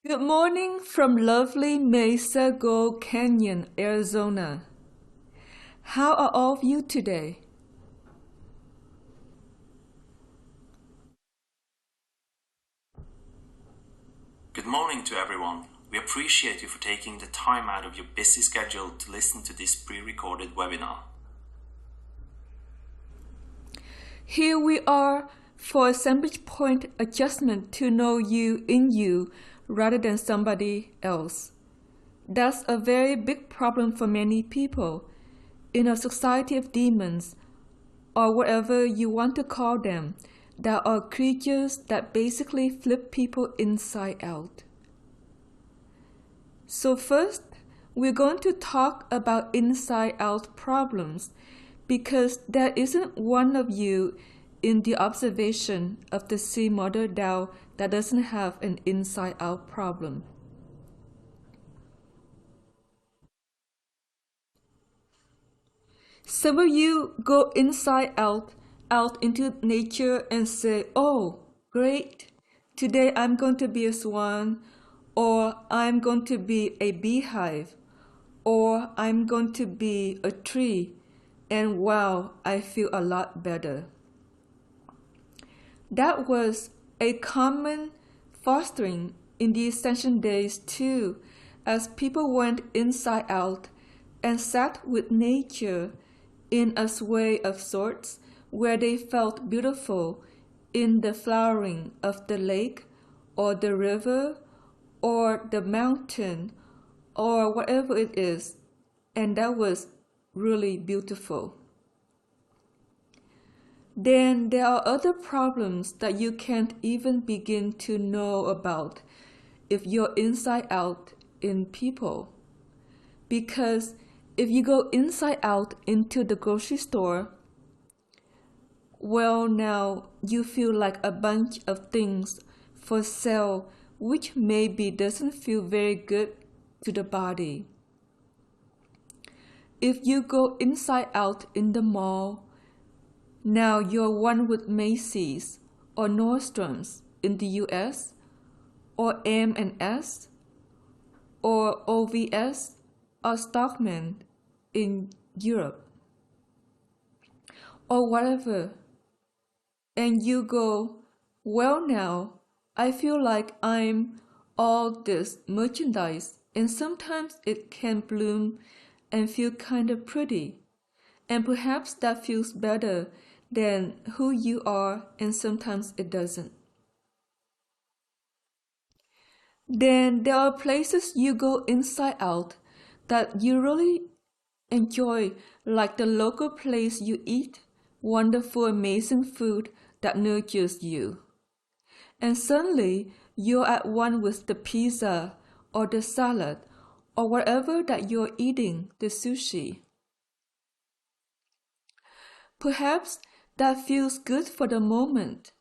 Good morning from lovely Mesa Gold Canyon, Arizona. How are all of you today? Good morning to everyone. We appreciate you for taking the time out of your busy schedule to listen to this pre-recorded webinar. Here we are for assemblage point adjustment to know you in you rather than somebody else. That's a very big problem for many people in a society of demons, or whatever you want to call them. There are creatures that basically flip people inside out. So first, we're going to talk about inside-out problems because there isn't one of you in the observation of the sea mother Tao that doesn't have an inside-out problem. Some of you go inside out into nature and say, oh, great, today I'm going to be a swan, or I'm going to be a beehive, or I'm going to be a tree, and wow, I feel a lot better. That was a common fostering in the ascension days too, as people went inside out and sat with nature in a sway of sorts where they felt beautiful in the flowering of the lake or the river or the mountain or whatever it is, and that was really beautiful. Then there are other problems that you can't even begin to know about if you're inside out in people. Because if you go inside out into the grocery store, well, now you feel like a bunch of things for sale which maybe doesn't feel very good to the body. If you go inside out in the mall, now you're one with Macy's or Nordstrom's in the US, or M&S, or OVS, or Stockman in Europe, or whatever. And you go, well now, I feel like I'm all this merchandise, and sometimes it can bloom and feel kind of pretty. And perhaps that feels better than who you are, and sometimes it doesn't. Then there are places you go inside out that you really enjoy, like the local place you eat wonderful, amazing food that nurtures you. And suddenly you're at one with the pizza or the salad or whatever that you're eating, the sushi. Perhaps that feels good for the moment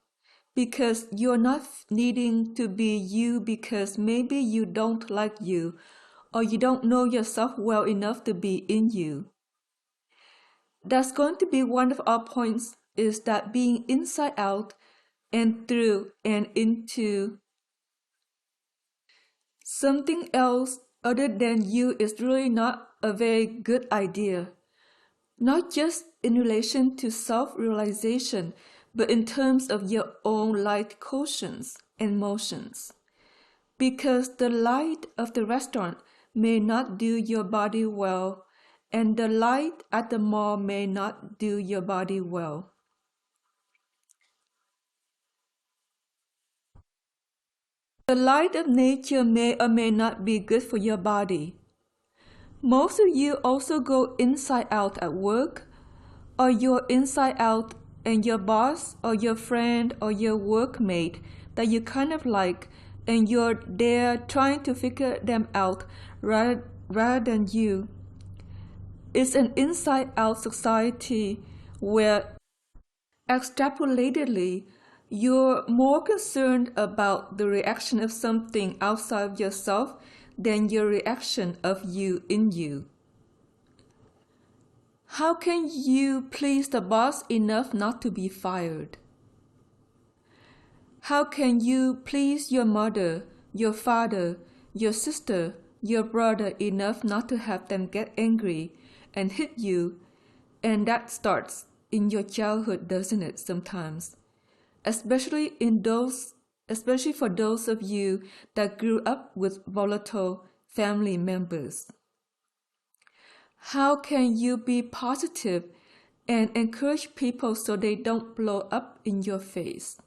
because you're not needing to be you because maybe you don't like you or you don't know yourself well enough to be in you. That's going to be one of our points, is that being inside out and through and into something else other than you is really not a very good idea. Not just in relation to self-realization, but in terms of your own light quotients and motions. Because the light of the restaurant may not do your body well, and the light at the mall may not do your body well. The light of nature may or may not be good for your body. Most of you also go inside out at work, or you're inside out and your boss or your friend or your workmate that you kind of like, and you're there trying to figure them out rather than you. It's an inside out society where extrapolatedly you're more concerned about the reaction of something outside of yourself than your reaction of you in you. How can you please the boss enough not to be fired? How can you please your mother your father, your sister, your brother enough not to have them get angry and hit you, and that starts in your childhood, doesn't it, sometimes? Especially for those of you that grew up with volatile family members. How can you be positive and encourage people so they don't blow up in your face?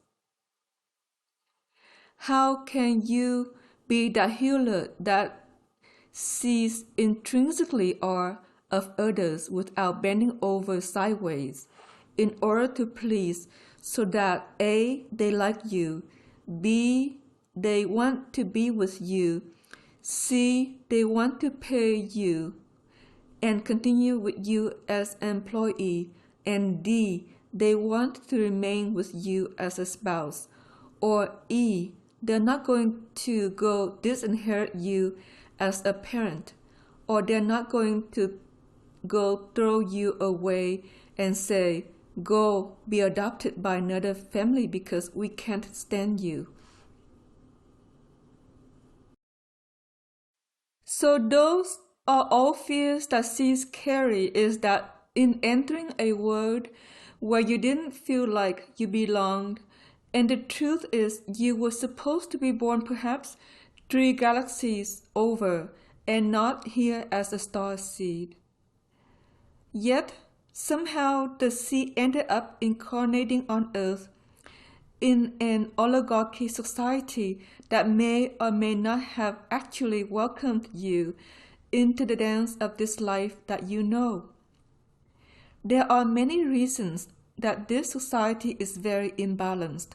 How can you be the healer that sees intrinsically or of others without bending over sideways in order to please, so that A, they like you, B, they want to be with you, C, they want to pay you and continue with you as an employee, and D, they want to remain with you as a spouse, or E, they're not going to go disinherit you as a parent, or they're not going to go throw you away and say, go be adopted by another family because we can't stand you. So those are all fears that C's carry, is that in entering a world where you didn't feel like you belonged, and the truth is you were supposed to be born perhaps 3 galaxies over and not here as a star seed. Yet, somehow the seed ended up incarnating on Earth in an oligarchy society that may or may not have actually welcomed you into the dance of this life that you know. There are many reasons that this society is very imbalanced,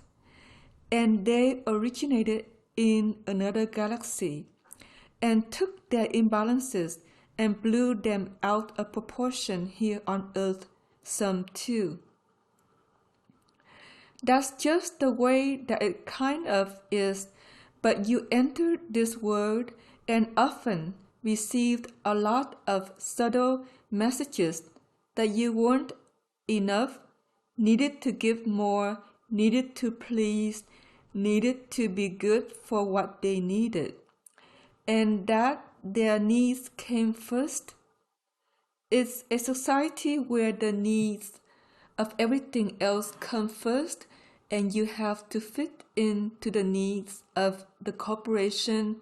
and they originated in another galaxy and took their imbalances and blew them out of proportion here on Earth, some too. That's just the way that it kind of is, but you entered this world and often received a lot of subtle messages that you weren't enough, needed to give more, needed to please, needed to be good for what they needed, and that their needs came first. It's a society where the needs of everything else come first, and you have to fit into the needs of the corporation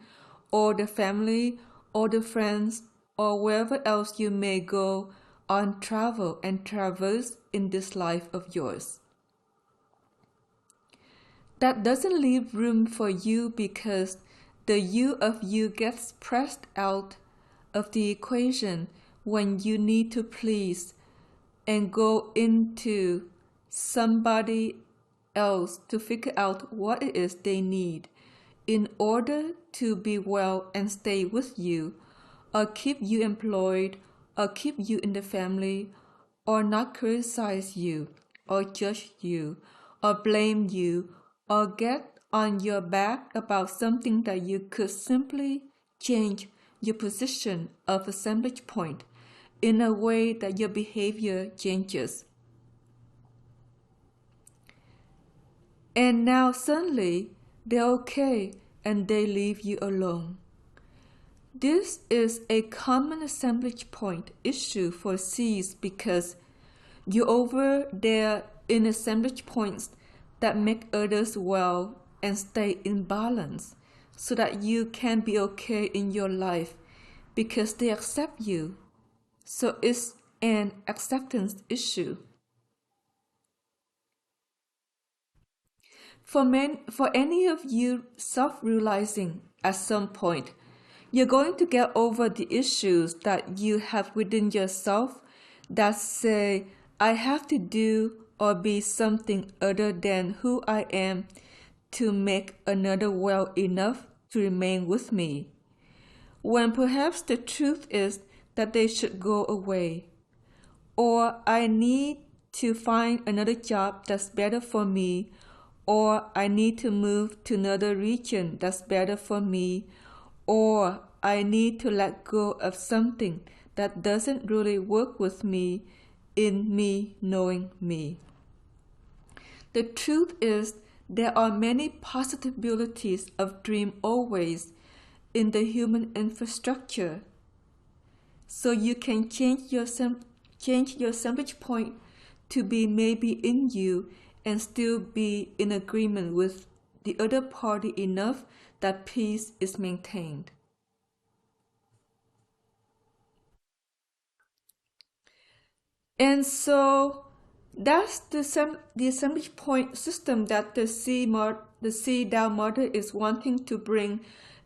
or the family or the friends or wherever else you may go on travel and traverse in this life of yours. That doesn't leave room for you, because the you of you gets pressed out of the equation when you need to please and go into somebody else to figure out what it is they need in order to be well and stay with you, or keep you employed, or keep you in the family, or not criticize you, or judge you, or blame you, or get on your back about something that you could simply change your position of assemblage point in a way that your behavior changes. And now suddenly they're okay and they leave you alone. This is a common assemblage point issue for C's, because you're over there in assemblage points that make others well and stay in balance so that you can be okay in your life because they accept you. So it's an acceptance issue. For any of you self-realizing at some point, you're going to get over the issues that you have within yourself that say, I have to do or be something other than who I am to make another well enough to remain with me, when perhaps the truth is that they should go away. Or I need to find another job that's better for me, or I need to move to another region that's better for me, or I need to let go of something that doesn't really work with me in me knowing me. The truth is there are many possibilities of dream always in the human infrastructure. So you can change your assemblage point to be maybe in you and still be in agreement with the other party enough that peace is maintained. And so that's the assemblage point system that the C Tao Mother is wanting to bring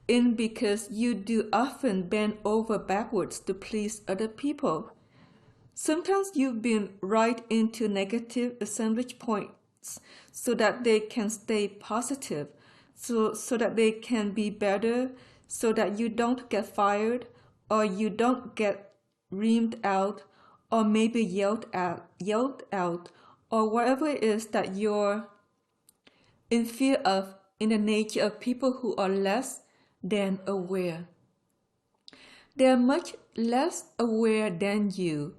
in, because you do often bend over backwards to please other people. Sometimes you've been right into negative assemblage points so that they can stay positive, so that they can be better, so that you don't get fired, or you don't get reamed out, or maybe yelled out, or whatever it is that you're in fear of in the nature of people who are less than aware. They're much less aware than you,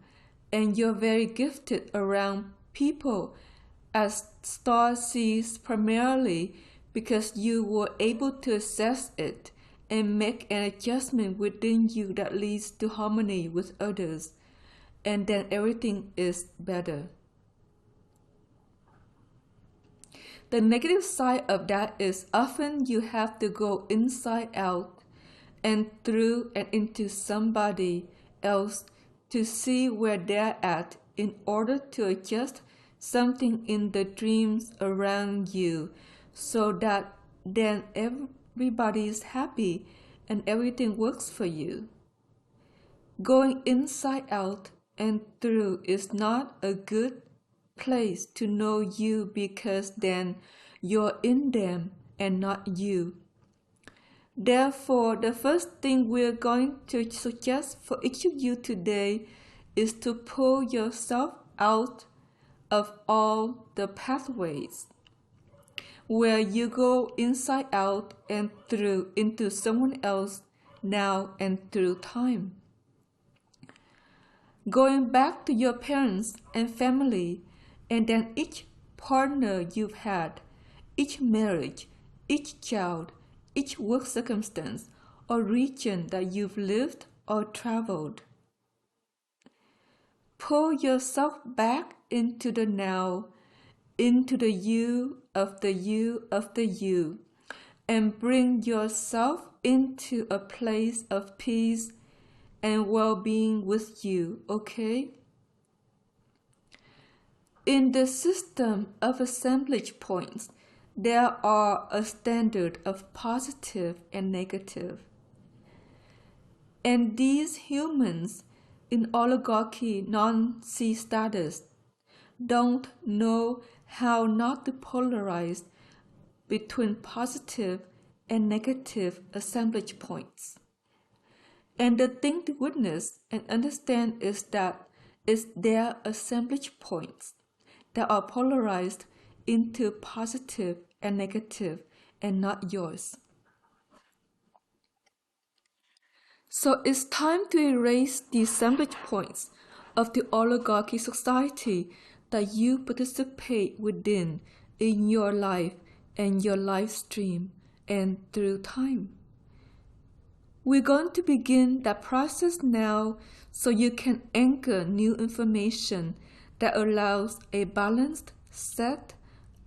and you're very gifted around people as star sees primarily because you were able to assess it and make an adjustment within you that leads to harmony with others, and then everything is better. The negative side of that is often you have to go inside out and through and into somebody else to see where they're at in order to adjust something in the dreams around you, so that then everybody is happy and everything works for you. Going inside out and through is not a good place to know you, because then you're in them and not you. Therefore, the first thing we're going to suggest for each of you today is to pull yourself out of all the pathways where you go inside out and through into someone else now and through time. Going back to your parents and family, and then each partner you've had, each marriage, each child, each work circumstance or region that you've lived or traveled. Pull yourself back into the now, into the you of the you of the you, and bring yourself into a place of peace and well-being with you, okay? In the system of assemblage points, there are a standard of positive and negative. And these humans in oligarchy non-C status don't know how not to polarize between positive and negative assemblage points. And the thing to witness and understand is that it's their assemblage points that are polarized into positive and negative, and not yours. So it's time to erase the assemblage points of the oligarchy society that you participate within in your life and your life stream and through time. We're going to begin that process now so you can anchor new information that allows a balanced set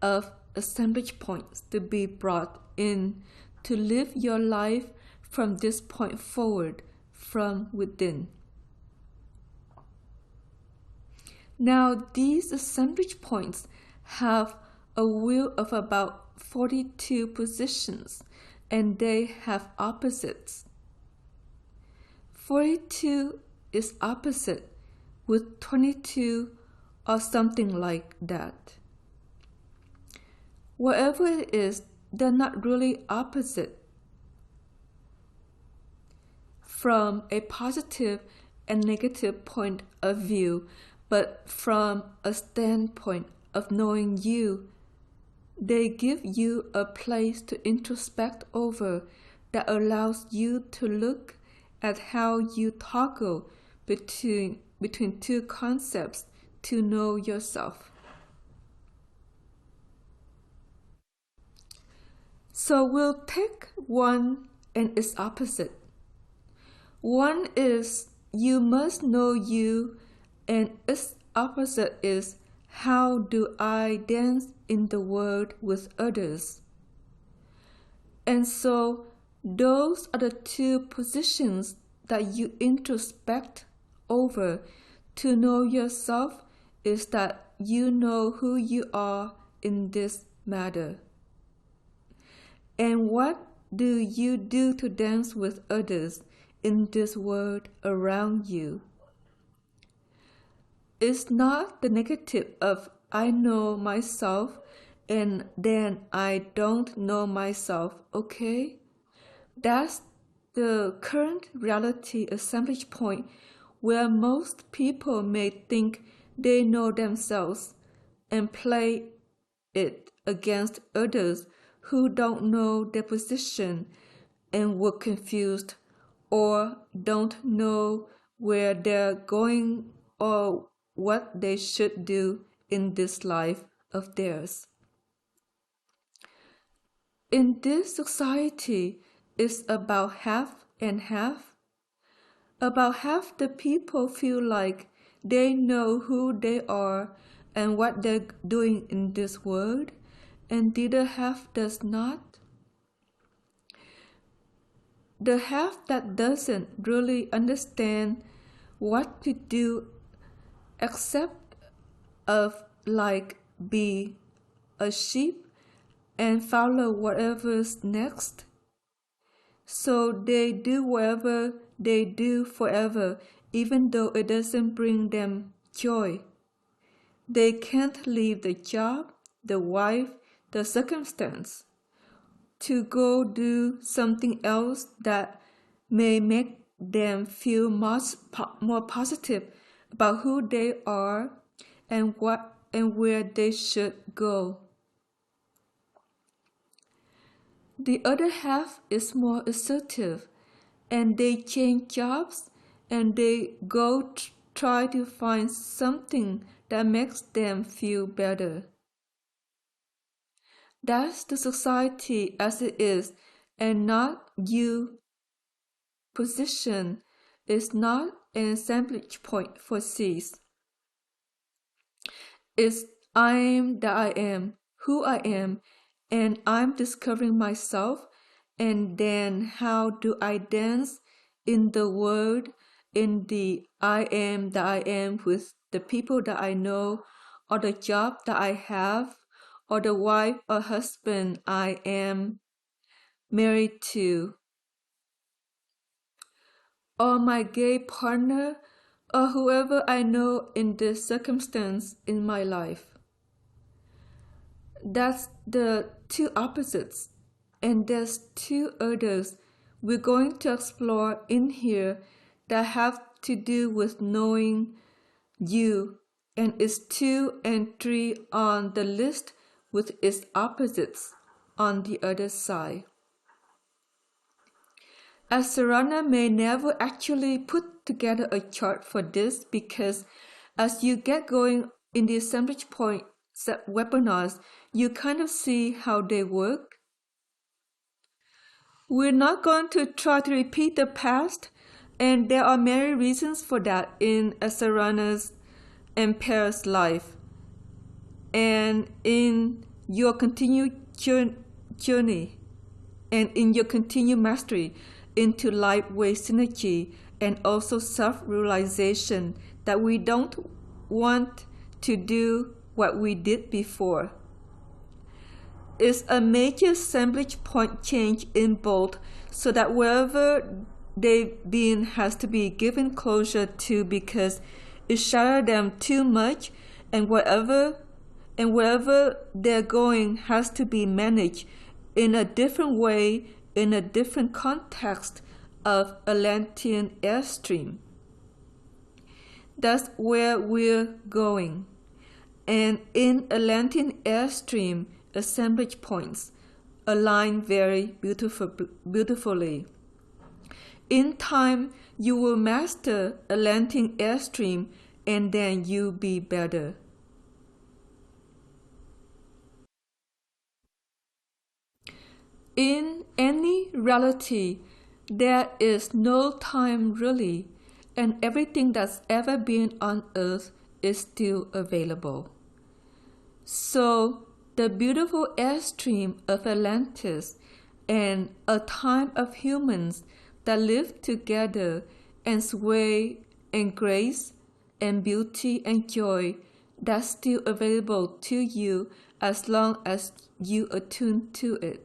of assemblage points to be brought in to live your life from this point forward from within. Now, these assemblage points have a wheel of about 42 positions, and they have opposites. 42 is opposite with 22 or something like that. Whatever it is, they're not really opposite from a positive and negative point of view, but from a standpoint of knowing you, they give you a place to introspect over that allows you to look at how you toggle between two concepts to know yourself. So we'll take one and its opposite. One is you must know you, and its opposite is how do I dance in the world with others. And so those are the two positions that you introspect over to know yourself, is that you know who you are in this matter. And what do you do to dance with others in this world around you? It's not the negative of I know myself and then I don't know myself, okay? That's the current reality assemblage point where most people may think they know themselves and play it against others who don't know their position and were confused or don't know where they're going or what they should do in this life of theirs. In this society, it's about half and half. About half the people feel like they know who they are and what they're doing in this world, and the other half does not. The half that doesn't really understand what to do except of like be a sheep and follow whatever's next. So they do whatever they do forever, even though it doesn't bring them joy. They can't leave the job, the wife, the circumstance to go do something else that may make them feel much more positive about who they are and what and where they should go. The other half is more assertive, and they change jobs and they go try to find something that makes them feel better. That's the society as it is, and not you. Position is not an assemblage point for C's. It's I am that I am, who I am, and I'm discovering myself, and then how do I dance in the world, in the I am that I am with the people that I know, or the job that I have, or the wife or husband I am married to, or my gay partner, or whoever I know in this circumstance in my life. That's the two opposites, and there's two others we're going to explore in here that have to do with knowing you, and it's 2 and 3 on the list with its opposites on the other side. As Sarana may never actually put together a chart for this, because as you get going in the assemblage point webinars, you kind of see how they work. We're not going to try to repeat the past, and there are many reasons for that in Sarana's and Paris life, and in your continued journey, and in your continued mastery into light-way synergy, and also self-realization that we don't want to do what we did before. It's a major assemblage point change in both, so that wherever they've been has to be given closure to, because it shattered them too much, and wherever they're going has to be managed in a different way, in a different context of Atlantean airstream. That's where we're going. And in Atlantean airstream, assemblage points align very beautifully. In time, you will master Atlantean airstream, and then you'll be better. In any reality, there is no time really, and everything that's ever been on earth is still available. So, the beautiful airstream of Atlantis and a time of humans that live together and sway and grace and beauty and joy that's still available to you as long as you attune to it.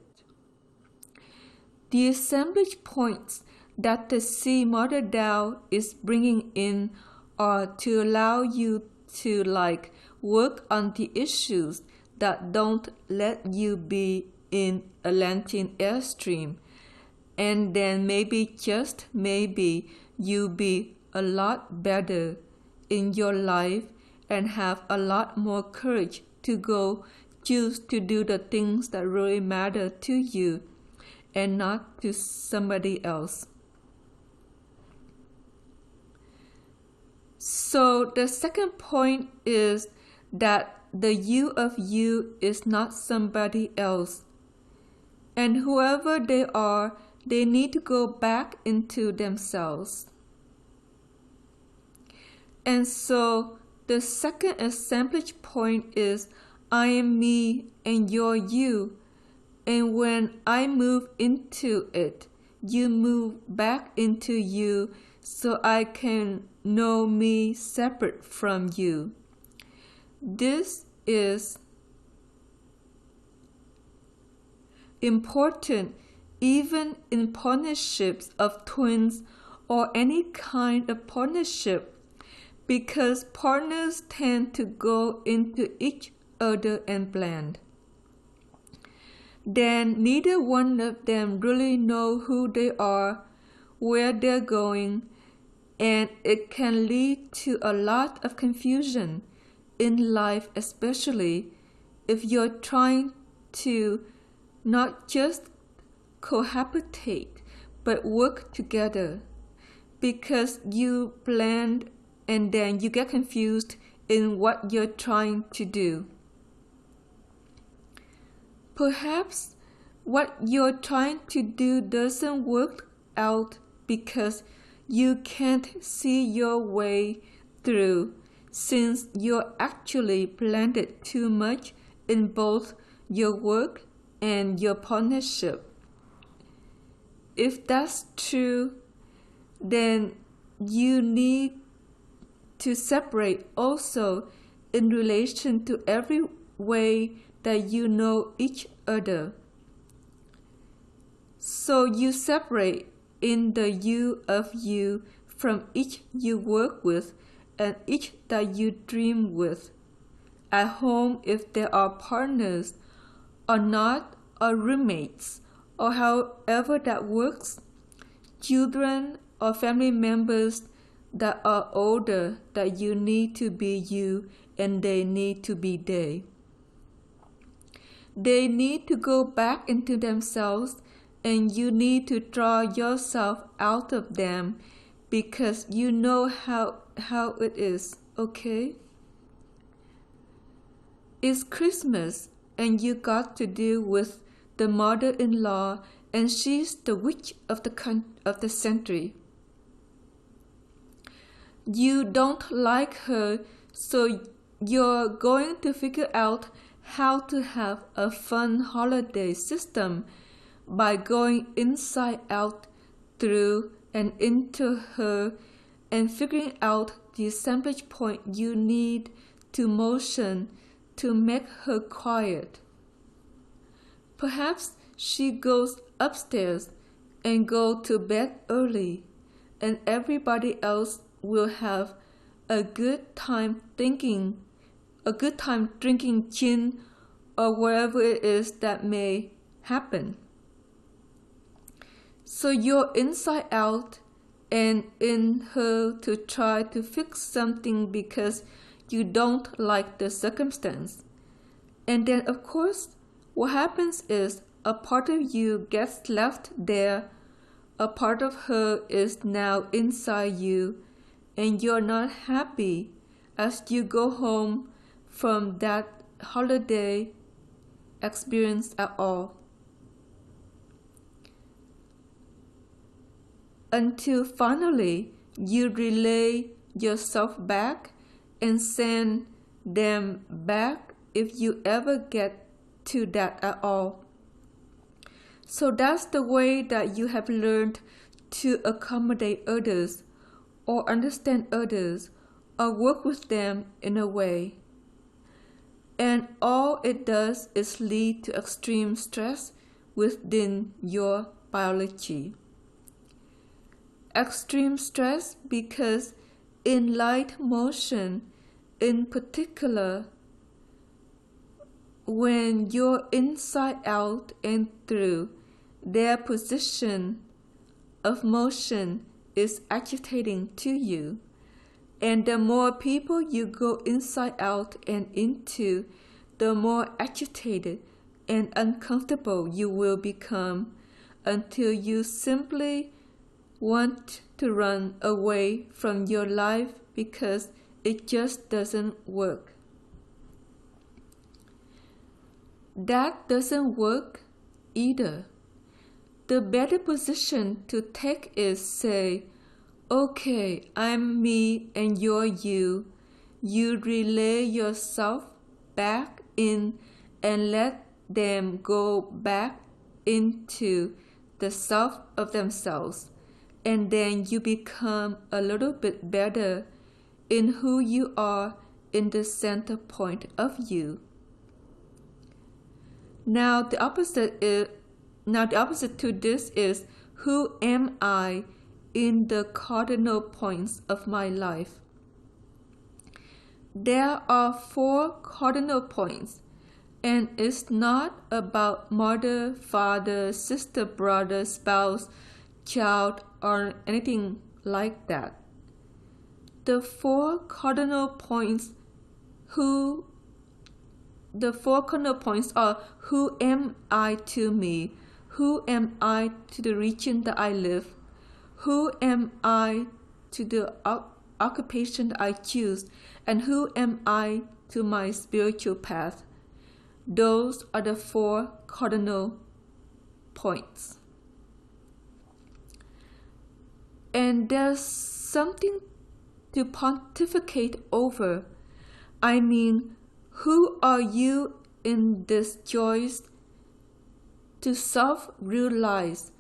The assemblage points that the Sea Mother Tao is bringing in are to allow you to work on the issues that don't let you be in Atlantean airstream, and then maybe, just maybe, you'll be a lot better in your life and have a lot more courage to go choose to do the things that really matter to you and not to somebody else. So the second point is that the you of you is not somebody else. And whoever they are, they need to go back into themselves. And so the second assemblage point is I am me and you're you. And when I move into it, you move back into you so I can know me separate from you. This is important even in partnerships of twins or any kind of partnership, because partners tend to go into each other and blend. Then neither one of them really know who they are, where they're going, and it can lead to a lot of confusion in life, especially if you're trying to not just cohabitate but work together, because you blend and then you get confused in what you're trying to do. Perhaps what you're trying to do doesn't work out because you can't see your way through, since you're actually blended too much in both your work and your partnership. If that's true, then you need to separate also in relation to every way that you know each other. So you separate in the you of you from each you work with and each that you dream with. At home, if there are partners or not, or roommates, or however that works, children or family members that are older, that you need to be you and they need to be they. They need to go back into themselves and you need to draw yourself out of them because you know how it is, okay? It's Christmas and you got to deal with the mother-in-law and she's the witch of the century. You don't like her, so you're going to figure out how to have a fun holiday system by going inside out, through and into her, and figuring out the assemblage point you need to motion to make her quiet. Perhaps she goes upstairs and go to bed early, and everybody else will have a good time drinking gin or whatever it is that may happen. So you're inside out and in her to try to fix something because you don't like the circumstance. And then of course, what happens is a part of you gets left there, a part of her is now inside you, and you're not happy as you go home from that holiday experience at all. until finally you relay yourself back and send them back if you ever get to that at all. So that's the way that you have learned to accommodate others or understand others or work with them in a way. And all it does is lead to extreme stress within your biology. Extreme stress because in light motion, in particular, when you're inside out and through, their position of motion is agitating to you. And the more people you go inside out and into, the more agitated and uncomfortable you will become until you simply want to run away from your life because it just doesn't work. That doesn't work either. The better position to take is say, okay, I'm me and you're you. You relay yourself back in and let them go back into the self of themselves. And then you become a little bit better in who you are in the center point of you. Now the opposite to this is, who am I in the cardinal points of my life? There are 4 cardinal points, and it's not about mother, father, sister, brother, spouse, child, or anything like that. The 4 cardinal points are, who am I to me? Who am I to the region that I live? Who am I to the occupation that I choose? And who am I to my spiritual path? Those are the 4 cardinal points. And there's something to pontificate over. I mean, who are you in this choice to self-realize,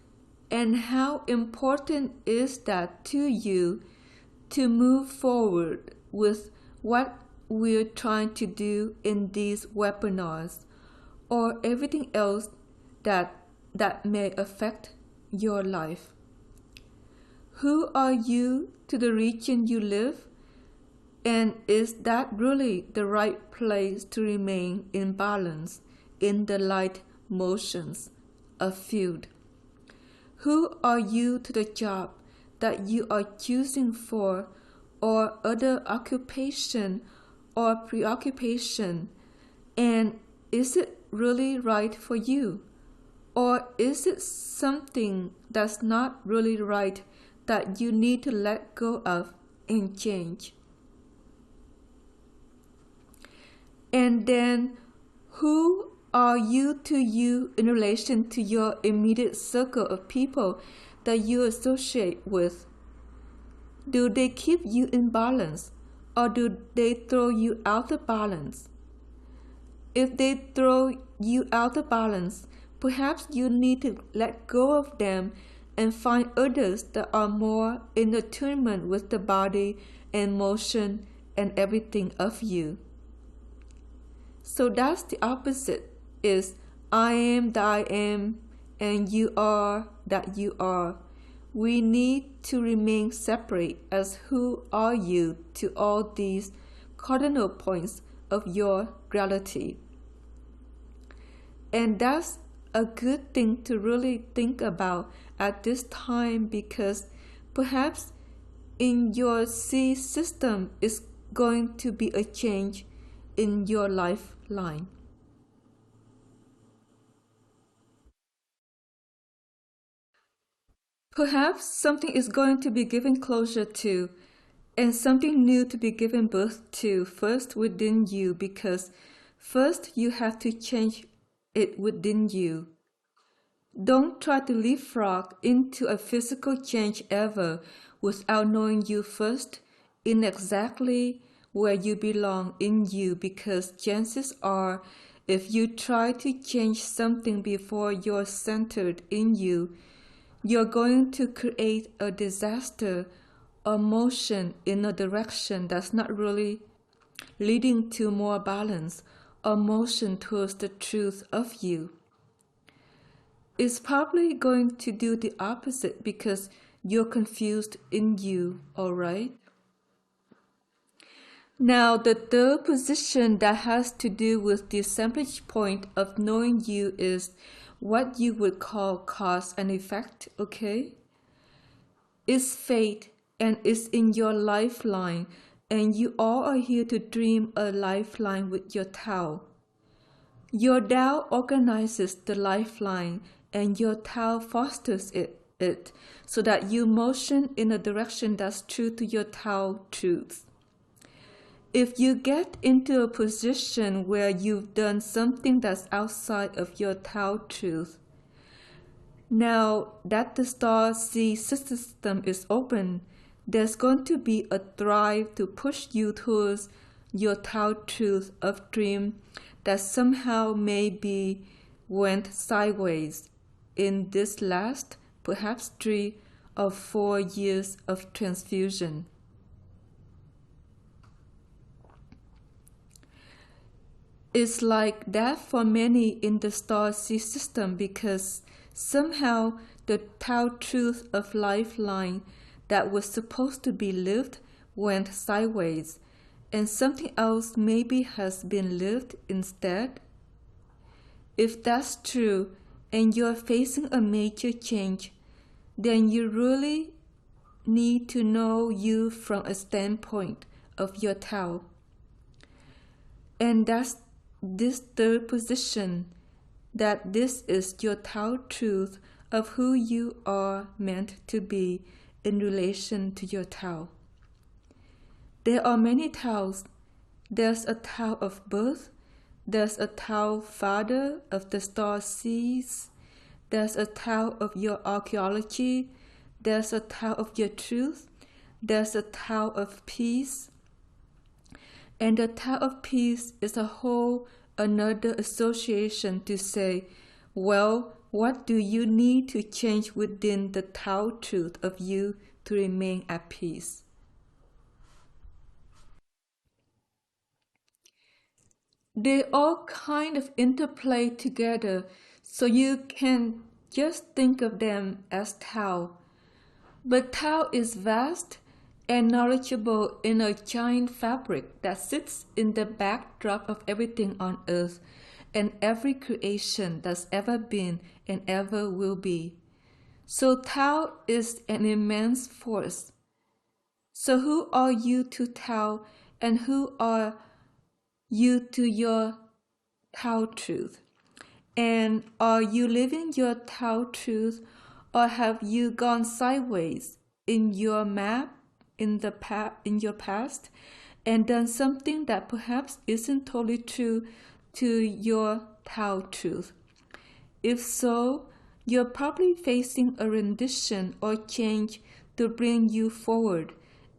and how important is that to you to move forward with what we're trying to do in these webinars or everything else that may affect your life? Who are you to the region you live? And is that really the right place to remain in balance in the light motions of field? Who are you to the job that you are choosing for, or other occupation or preoccupation? And is it really right for you? Or is it something that's not really right that you need to let go of and change? And then, who are you to you in relation to your immediate circle of people that you associate with? Do they keep you in balance, or do they throw you out of balance? If they throw you out of balance, perhaps you need to let go of them and find others that are more in attunement with the body and motion and everything of you. So that's the opposite, is I am that I am and you are that you are. We need to remain separate as who are you to all these cardinal points of your reality. And that's a good thing to really think about at this time, because perhaps in your C system is going to be a change in your lifeline. Perhaps something is going to be given closure to, and something new to be given birth to first within you, because first you have to change it within you. Don't try to leapfrog into a physical change ever without knowing you first in exactly where you belong in you, because chances are if you try to change something before you're centered in you, you're going to create a disaster or motion in a direction that's not really leading to more balance or motion towards the truth of you. It's probably going to do the opposite because you're confused in you, alright? Now, the third position that has to do with the assemblage point of knowing you is what you would call cause and effect, okay? It's fate and it's in your lifeline, and you all are here to dream a lifeline with your Tao. Your Tao organizes the lifeline and your Tao fosters it so that you motion in a direction that's true to your Tao truth. If you get into a position where you've done something that's outside of your Tao truth, now that the star seed system is open, there's going to be a drive to push you towards your Tao truth of dream that somehow maybe went sideways in this last, perhaps 3 or 4 years of transfusion. It's like that for many in the star seed system because somehow the Tao truth of lifeline that was supposed to be lived went sideways, and something else maybe has been lived instead. If that's true and you're facing a major change, then you really need to know you from a standpoint of your Tao. And that's this third position, that this is your Tao truth of who you are meant to be in relation to your Tao. There are many Taos. There's a Tao of birth, there's a Tao father of the star seeds, there's a Tao of your archaeology, there's a Tao of your truth, there's a Tao of peace. And the Tao of peace is a whole another association to say, well, what do you need to change within the Tao truth of you to remain at peace? They all kind of interplay together, so you can just think of them as Tao. But Tao is vast and knowledgeable in a giant fabric that sits in the backdrop of everything on earth and every creation that's ever been and ever will be. So Tao is an immense force. So who are you to Tao and who are you to your Tao truth? And are you living your Tao truth, or have you gone sideways in your map in your past and done something that perhaps isn't totally true to your Tao truth? If so, you're probably facing a rendition or change to bring you forward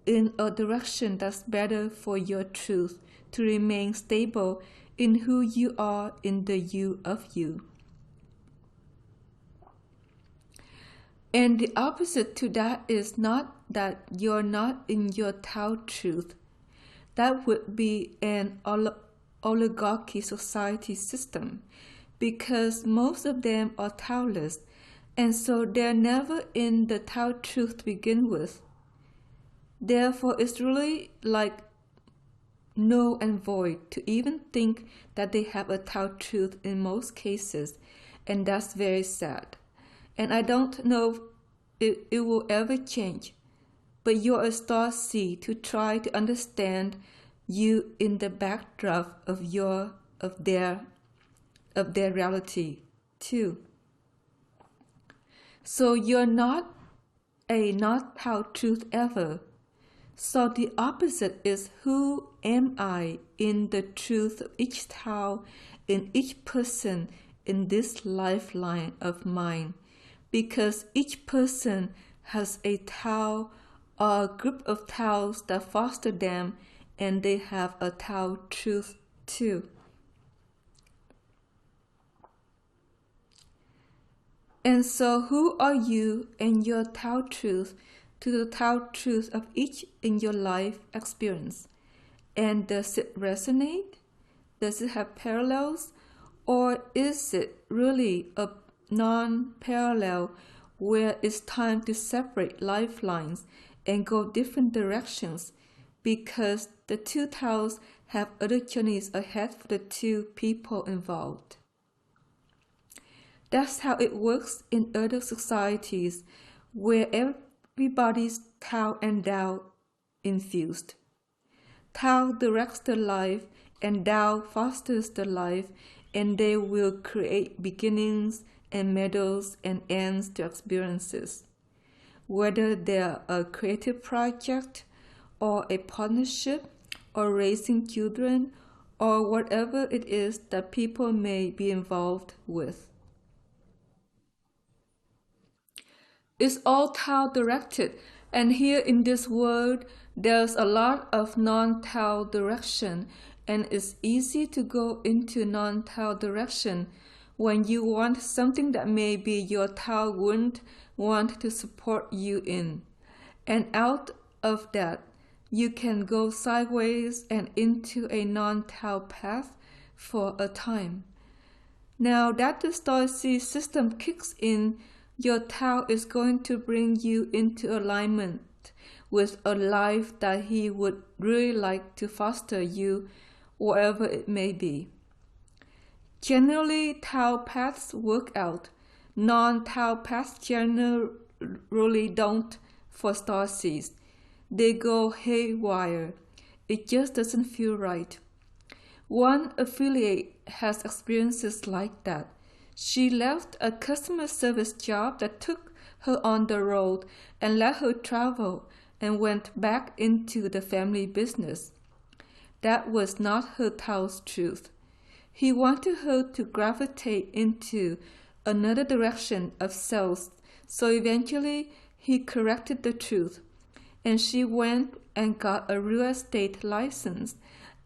in a direction that's better for your truth to remain stable in who you are in the you of you. And the opposite to that is not that you're not in your Tao truth. That would be an oligarchy society system, because most of them are Taoist, and so they're never in the Tao truth to begin with. Therefore, it's really like null and void to even think that they have a Tao truth in most cases, and that's very sad. And I don't know if it will ever change, but you're a star seed to try to understand you in the backdrop of their reality too. So you're not a not Tao truth ever. So the opposite is, who am I in the truth of each Tao, in each person, in this lifeline of mine, because each person has a Tao or a group of Taos that foster them, and they have a Tao truth too. And so who are you and your Tao truth to the Tao truth of each in your life experience? And does it resonate? Does it have parallels? Or is it really a non-parallel where it's time to separate lifelines and go different directions because the two Taos have other journeys ahead for the two people involved? That's how it works in other societies where everybody's Tao and Tao infused. Tao directs the life and Tao fosters the life, and they will create beginnings and middles and ends to experiences. Whether they're a creative project or a partnership or raising children or whatever it is that people may be involved with. It's all Tao directed, and here in this world there's a lot of non-Tao direction, and it's easy to go into non-Tao direction when you want something that maybe your Tao wouldn't want to support you in. And out of that, you can go sideways and into a non-Tao path for a time. Now that the Stoic system kicks in, your Tao is going to bring you into alignment with a life that he would really like to foster you, whatever it may be. Generally, Tao paths work out. Non-Tao paths generally don't for Stoics. They go haywire. It just doesn't feel right. One affiliate has experiences like that. She left a customer service job that took her on the road and let her travel and went back into the family business. That was not her Tao's truth. He wanted her to gravitate into another direction of sales, so eventually he corrected the truth, and she went and got a real estate license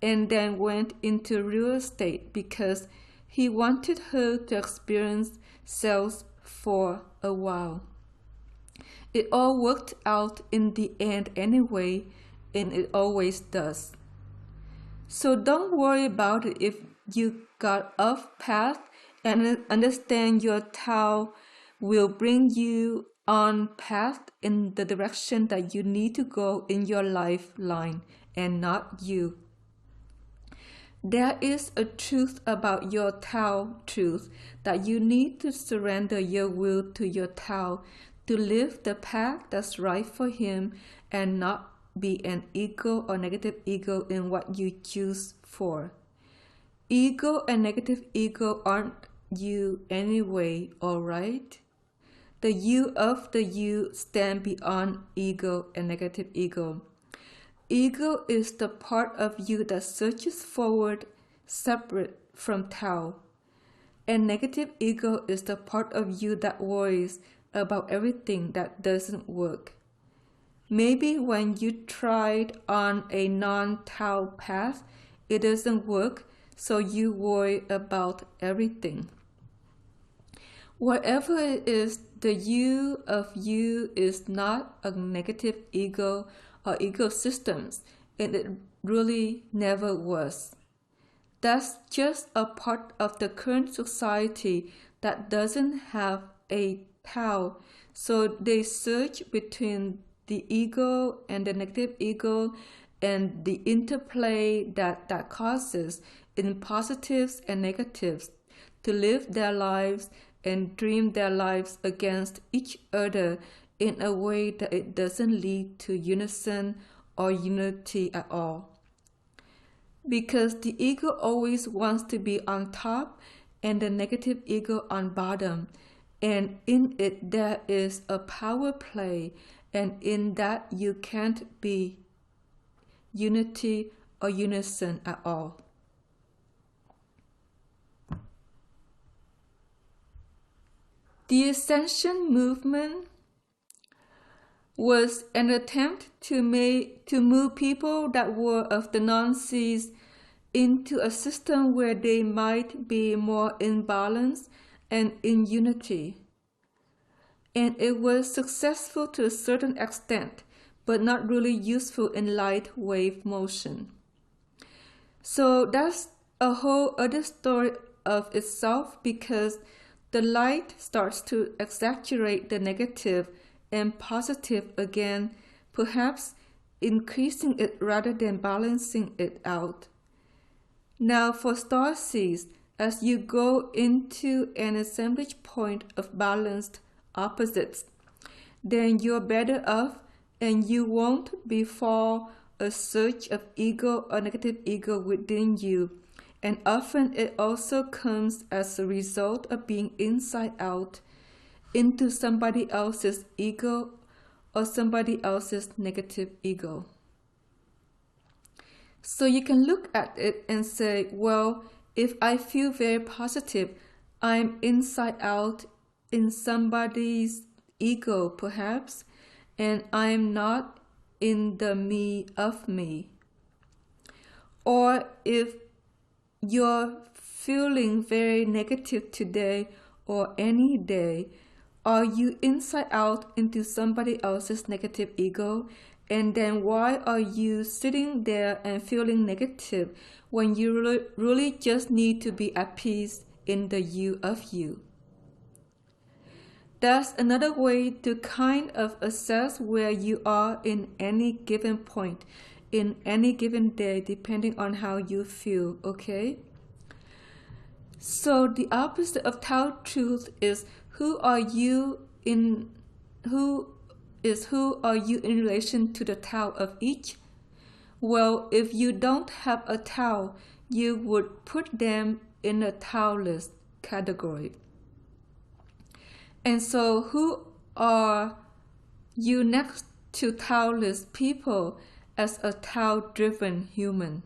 and then went into real estate because he wanted her to experience sales for a while. It all worked out in the end anyway, and it always does. So don't worry about it if you got off path, and understand your Tao will bring you on path in the direction that you need to go in your lifeline, and not you. There is a truth about your Tao truth that you need to surrender your will to your Tao to live the path that's right for him and not be an ego or negative ego in what you choose for. Ego and negative ego aren't you anyway, alright? The you of the you stand beyond ego and negative ego. Ego is the part of you that searches forward, separate from Tao. And negative ego is the part of you that worries about everything that doesn't work. Maybe when you tried on a non-Tao path, it doesn't work, so you worry about everything. Whatever it is, the you of you is not a negative ego or ecosystems, and it really never was. That's just a part of the current society that doesn't have a Tao, so they search between the ego and the negative ego and the interplay that causes in positives and negatives to live their lives and dream their lives against each other in a way that it doesn't lead to unison or unity at all. Because the ego always wants to be on top and the negative ego on bottom, and in it there is a power play, and in that you can't be unity or unison at all. The ascension movement was an attempt to move people that were of the non-Cs into a system where they might be more in balance and in unity. And it was successful to a certain extent, but not really useful in light wave motion. So that's a whole other story of itself, because the light starts to exaggerate the negative and positive again, perhaps increasing it rather than balancing it out. Now for star seeds, as you go into an assemblage point of balanced opposites, then you're better off and you won't befall a surge of ego or negative ego within you. And often it also comes as a result of being inside out into somebody else's ego or somebody else's negative ego. So you can look at it and say, well, if I feel very positive, I'm inside out in somebody's ego perhaps, and I'm not in the me of me. Or if you're feeling very negative today or any day, are you inside out into somebody else's negative ego? And then why are you sitting there and feeling negative when you really just need to be at peace in the you of you? That's another way to kind of assess where you are in any given point, in any given day, depending on how you feel, okay? So the opposite of Tao truth is who are you in relation to the Tao of each? Well, if you don't have a Tao, you would put them in a Taoless category. And so who are you next to Taoless people as a Tao-driven human?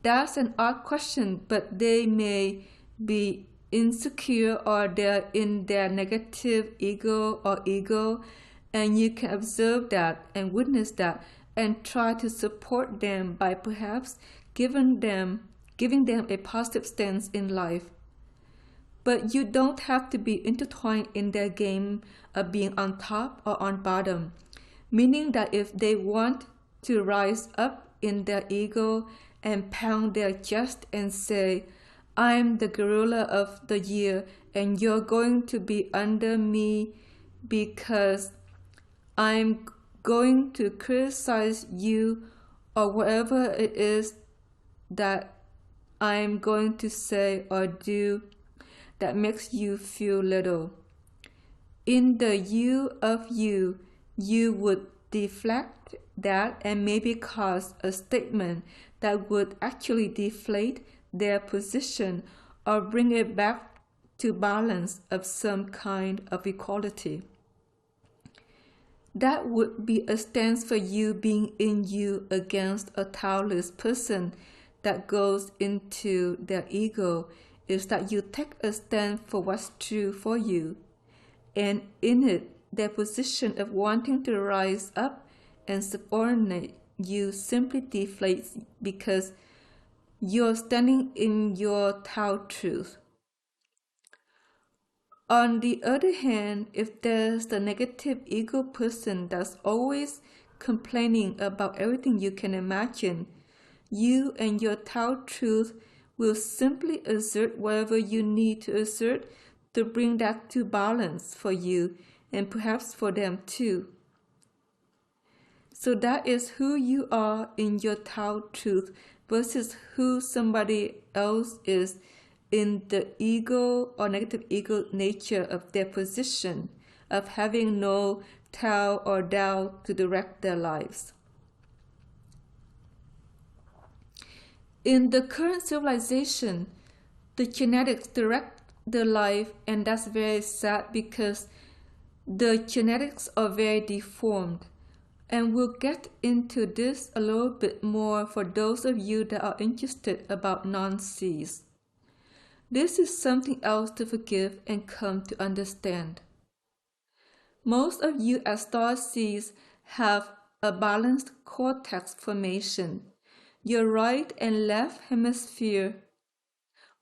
That's an odd question, but they may be insecure or they're in their negative ego or ego, and you can observe that and witness that and try to support them by perhaps giving them a positive stance in life. But you don't have to be intertwined in their game of being on top or on bottom, meaning that if they want to rise up in their ego and pound their chest and say, I'm the gorilla of the year and you're going to be under me because I'm going to criticize you or whatever it is that I'm going to say or do that makes you feel little. In the you of you, you would deflect that and maybe cause a statement that would actually deflate their position or bring it back to balance of some kind of equality. That would be a stance for you being in you against a Taoist person that goes into their ego, is that you take a stand for what's true for you. And in it, their position of wanting to rise up and subordinate you simply deflates because you're standing in your Tao truth. On the other hand, if there's the negative ego person that's always complaining about everything you can imagine, you and your Tao truth will simply assert whatever you need to assert to bring that to balance for you and perhaps for them too. So that is who you are in your Tao truth versus who somebody else is in the ego or negative ego nature of their position of having no Tao or Tao to direct their lives. In the current civilization, the genetics direct the life, and that's very sad because the genetics are very deformed. And we'll get into this a little bit more for those of you that are interested about non-Cs. This is something else to forgive and come to understand. Most of you as star seeds have a balanced cortex formation. Your right and left hemisphere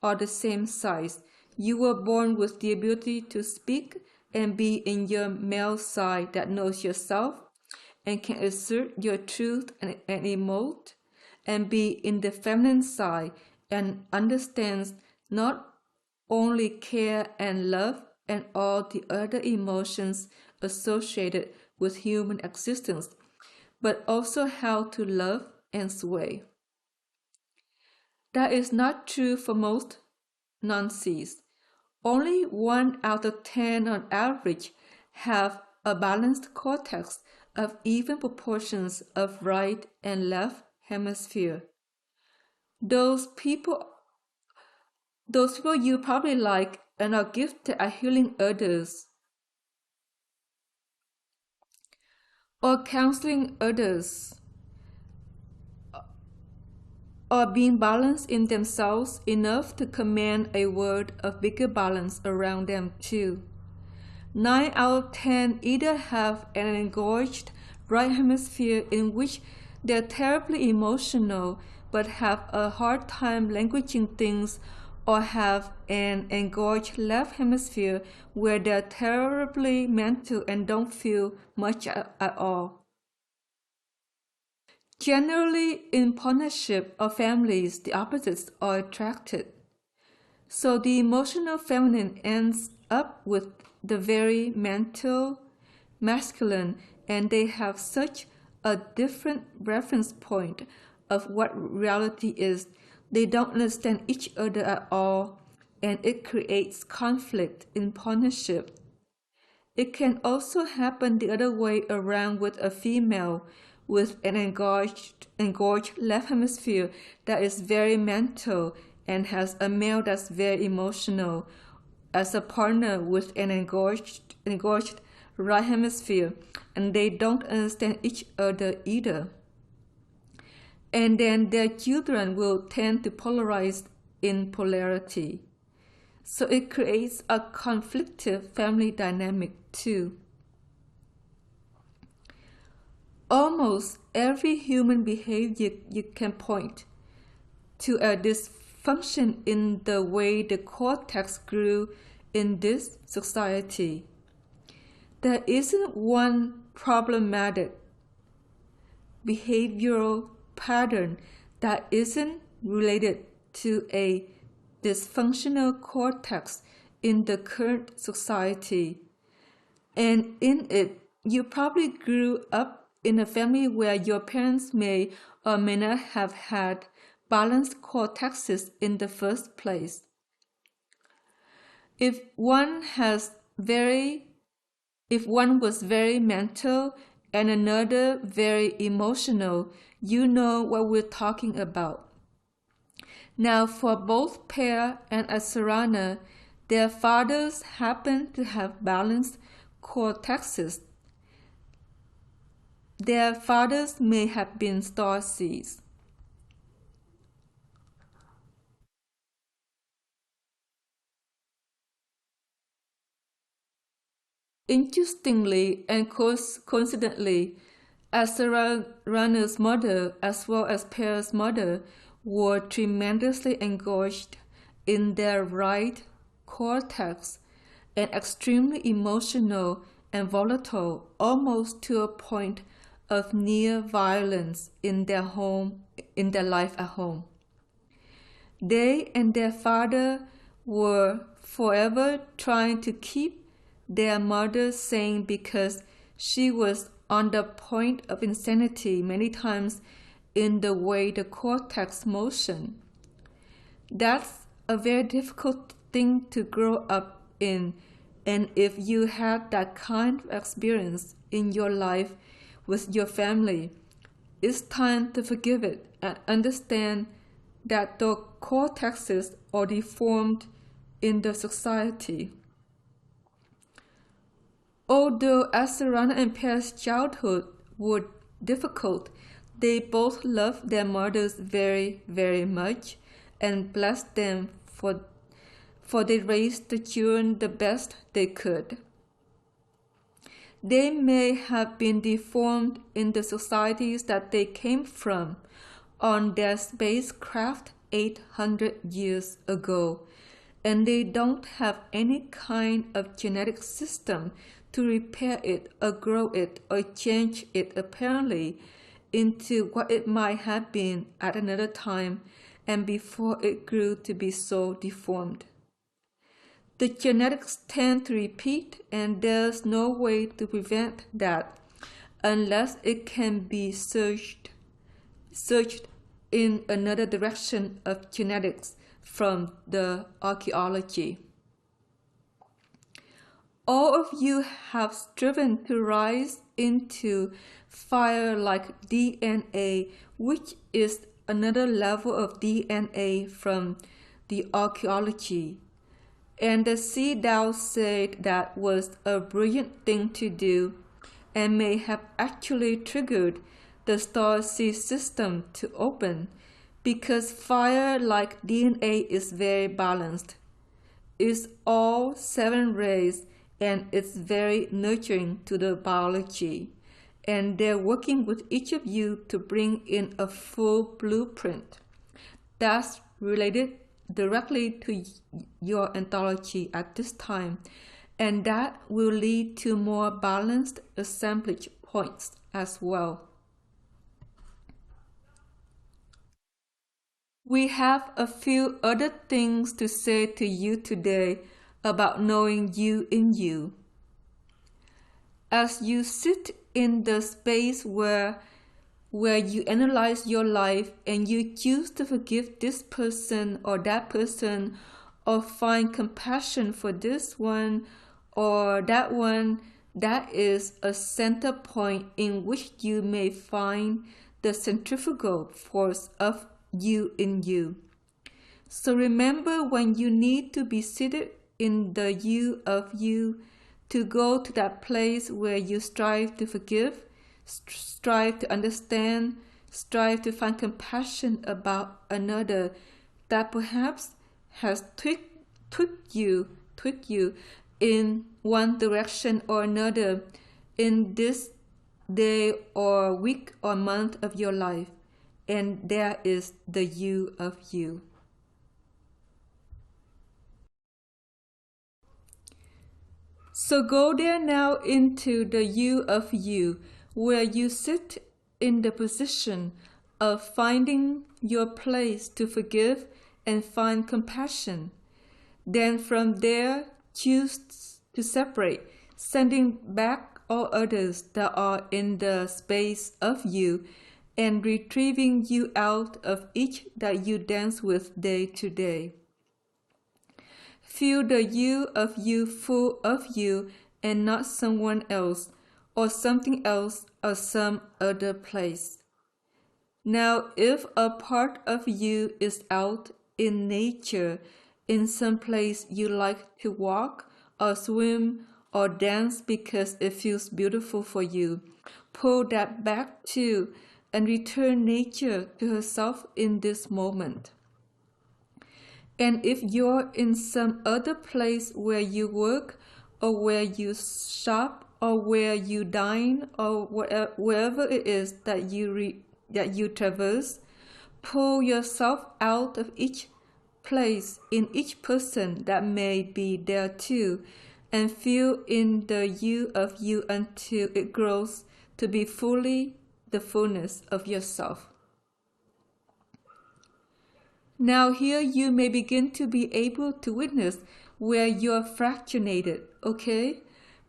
are the same size. You were born with the ability to speak and be in your male side that knows yourself and can assert your truth and emote, and be in the feminine side and understands not only care and love and all the other emotions associated with human existence, but also how to love and sway. That is not true for most non-Cs. Only 1 out of 10 on average have a balanced cortex of even proportions of right and left hemisphere. Those people you probably like and are gifted at healing others or counseling others or being balanced in themselves enough to command a world of bigger balance around them too. 9 out of 10 either have an engorged right hemisphere in which they're terribly emotional but have a hard time languaging things, or have an engorged left hemisphere where they're terribly mental and don't feel much at all. Generally, in partnership or families, the opposites are attracted. So the emotional feminine ends up with the very mental masculine, and they have such a different reference point of what reality is. They don't understand each other at all, and it creates conflict in partnership. It can also happen the other way around with a female with an engorged left hemisphere that is very mental and has a male that's very emotional as a partner with an engorged right hemisphere, and they don't understand each other either. And then their children will tend to polarize in polarity. So it creates a conflictive family dynamic too. Almost every human behavior you can point to a dysfunction in the way the cortex grew in this society. There isn't one problematic behavioral pattern that isn't related to a dysfunctional cortex in the current society. And in it, you probably grew up in a family where your parents may or may not have had balanced cortexes in the first place. If one was very mental and another very emotional, you know what we're talking about. Now, for both Pear and Asarana, their fathers happen to have balanced cortexes. Their fathers may have been star seeds. Interestingly and coincidentally, Asarana's mother as well as Pear's mother were tremendously engorged in their right cortex and extremely emotional and volatile, almost to a point of near violence in their life at home. They and their father were forever trying to keep their mother sane because she was on the point of insanity many times in the way the cortex motion. That's a very difficult thing to grow up in, and if you had that kind of experience in your life with your family, it's time to forgive it and understand that the cortexes are deformed in the society. Although Asarana and Pear's childhood were difficult, they both loved their mothers very, very much and blessed them for for they raised the children the best they could. They may have been deformed in the societies that they came from on their spacecraft 800 years ago, and they don't have any kind of genetic system to repair it or grow it or change it apparently into what it might have been at another time and before it grew to be so deformed. The genetics tend to repeat, and there's no way to prevent that unless it can be searched in another direction of genetics from the archaeology. All of you have striven to rise into fire-like DNA, which is another level of DNA from the archaeology. And the sea Tao said that was a brilliant thing to do and may have actually triggered the star seed system to open because fire-like DNA is very balanced. It's all 7 rays and it's very nurturing to the biology. And they're working with each of you to bring in a full blueprint that's related directly to your anthology at this time, and that will lead to more balanced assemblage points as well. We have a few other things to say to you today about knowing you in you. As you sit in the space where you analyze your life and you choose to forgive this person or that person or find compassion for this one or that one, that is a center point in which you may find the centrifugal force of you in you. So remember, when you need to be seated in the you of you, to go to that place where you strive to forgive, strive to understand, strive to find compassion about another that perhaps has tweaked you in one direction or another in this day or week or month of your life. And there is the you of you. So go there now into the you of you, where you sit in the position of finding your place to forgive and find compassion. Then from there, choose to separate, sending back all others that are in the space of you and retrieving you out of each that you dance with day to day. Feel the you of you full of you and not someone else or something else or some other place. Now, if a part of you is out in nature, in some place you like to walk or swim or dance because it feels beautiful for you, pull that back too and return nature to herself in this moment. And if you're in some other place where you work or where you shop or where you dine or wherever it is that you traverse, pull yourself out of each place in each person that may be there too, and feel in the you of you until it grows to be fully the fullness of yourself. Now here you may begin to be able to witness where you're fractionated, okay?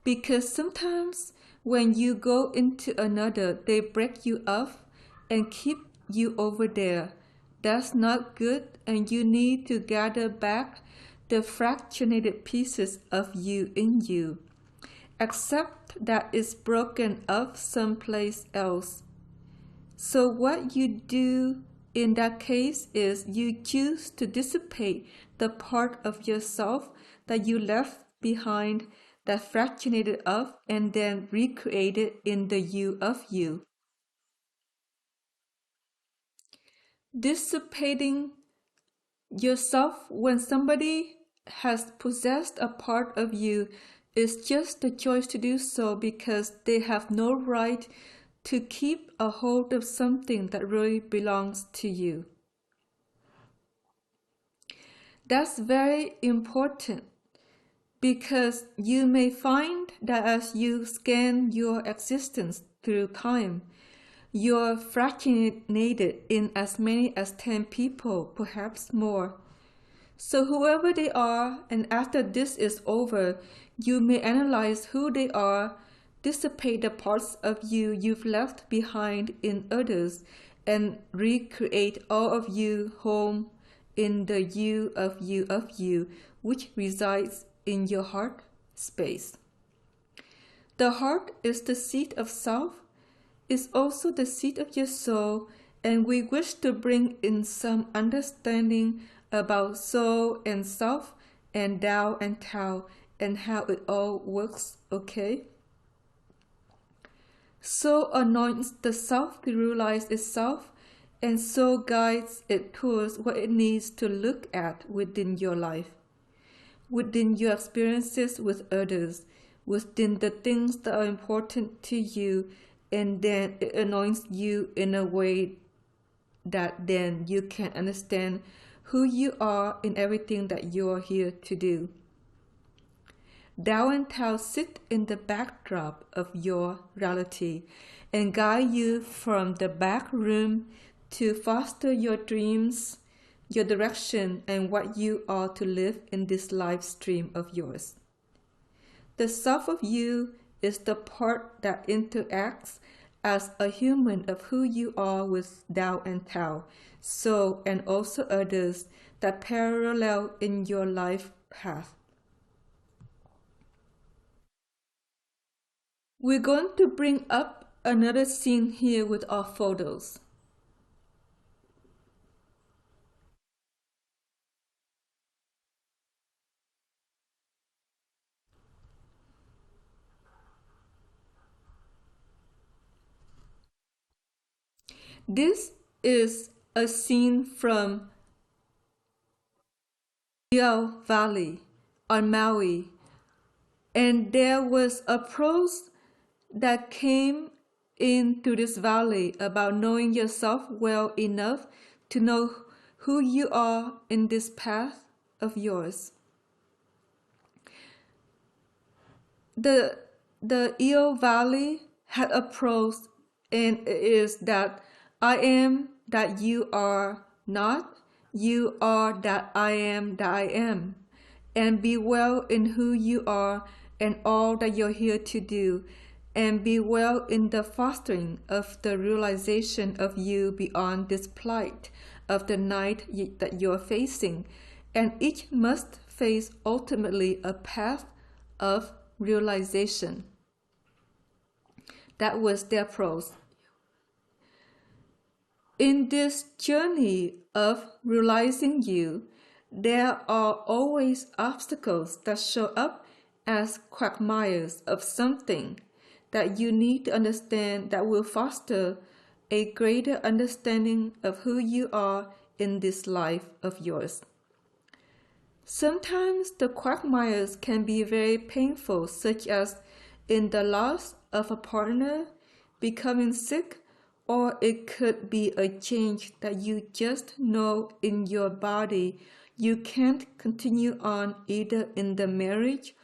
Because sometimes when you go into another, they break you off and keep you over there. That's not good, and you need to gather back the fractionated pieces of you in you. Accept that it's broken up someplace else. So what you do in that case is you choose to dissipate the part of yourself that you left behind, that fractionated up, and then recreate it in the you of you. Dissipating yourself when somebody has possessed a part of you is just the choice to do so because they have no right to keep a hold of something that really belongs to you. That's very important because you may find that as you scan your existence through time, you're fractionated in as many as 10 people, perhaps more. So whoever they are, and after this is over, you may analyze who they are, dissipate the parts of you you've left behind in others, and recreate all of you home in the you of you, which resides in your heart space. The heart is the seat of self, is also the seat of your soul, and we wish to bring in some understanding about soul and self and Tao and Tao and how it all works, okay? Soul anoints the self to realize itself, and soul guides it towards what it needs to look at within your life, within your experiences with others, within the things that are important to you, and then it anoints you in a way that then you can understand who you are in everything that you are here to do. Tao and Tao sit in the backdrop of your reality and guide you from the back room to foster your dreams, your direction, and what you are to live in this live stream of yours. The self of you is the part that interacts as a human of who you are with Tao and Tao, so and also others that parallel in your life path. We're going to bring up another scene here with our photos. This is a scene from Rio Valley on Maui, and there was a prose that came into this valley about knowing yourself well enough to know who you are in this path of yours. The Eo Valley had a prose, and it is that I am that you are not, you are that I am, and be well in who you are and all that you're here to do, and be well in the fostering of the realization of you beyond this plight of the night that you're facing, and each must face ultimately a path of realization. That was their prose. In this journey of realizing you, there are always obstacles that show up as quagmires of something that you need to understand that will foster a greater understanding of who you are in this life of yours. Sometimes the quagmires can be very painful, such as in the loss of a partner, becoming sick, or it could be a change that you just know in your body you can't continue on either in the marriage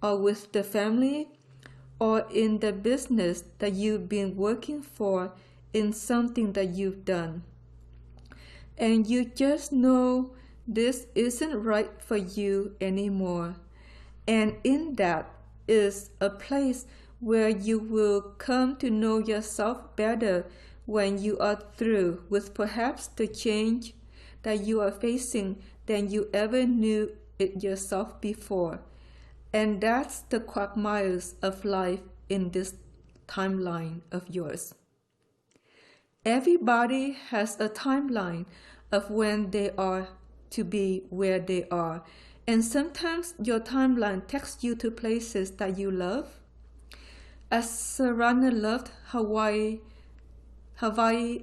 or with the family or in the business that you've been working for in something that you've done. And you just know this isn't right for you anymore. And in that is a place where you will come to know yourself better when you are through with perhaps the change that you are facing than you ever knew it yourself before. And that's the quagmires of life in this timeline of yours. Everybody has a timeline of when they are to be where they are. And sometimes your timeline takes you to places that you love. As Sarana loved Hawaii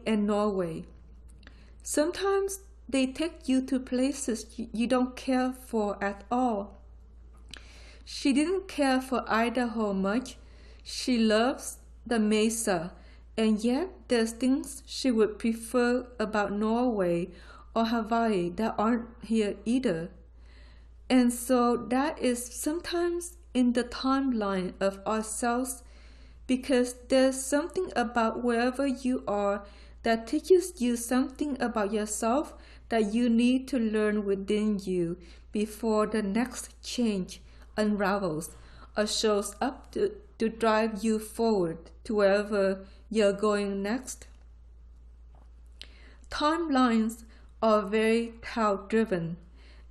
and Norway. Sometimes they take you to places you don't care for at all. She didn't care for Idaho much. She loves the Mesa, and yet there's things she would prefer about Norway or Hawaii that aren't here either. And so that is sometimes in the timeline of ourselves, because there's something about wherever you are that teaches you something about yourself that you need to learn within you before the next change unravels or shows up to drive you forward to wherever you're going next. Timelines are very Tao-driven,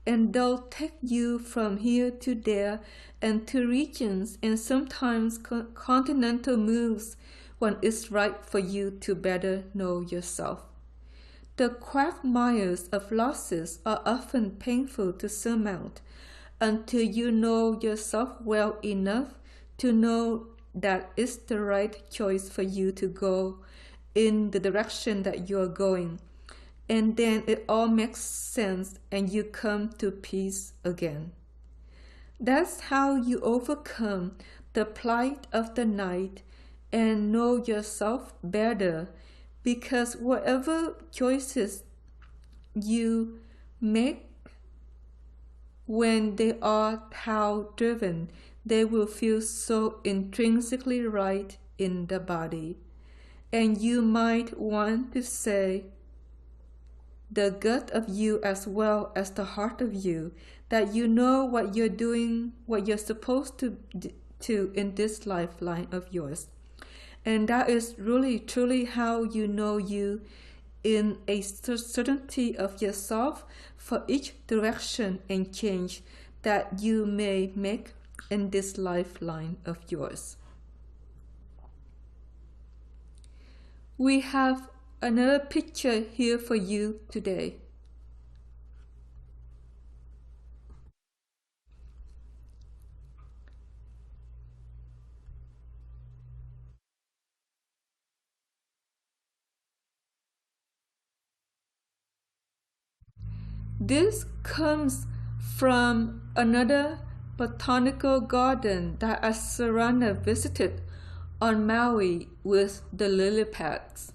and they'll take you from here to there and to regions and sometimes continental moves when it's right for you to better know yourself. The quagmires of losses are often painful to surmount until you know yourself well enough to know that it's the right choice for you to go in the direction that you're going. And then it all makes sense and you come to peace again. That's how you overcome the plight of the night and know yourself better, because whatever choices you make, when they are Tao-driven, they will feel so intrinsically right in the body. And you might want to say, the gut of you as well as the heart of you, that you know what you're doing, what you're supposed to do in this lifeline of yours. And that is really truly how you know you, in a certainty of yourself for each direction and change that you may make in this lifeline of yours. We have another picture here for you today. This comes from another botanical garden that Asarana visited on Maui with the lily pads.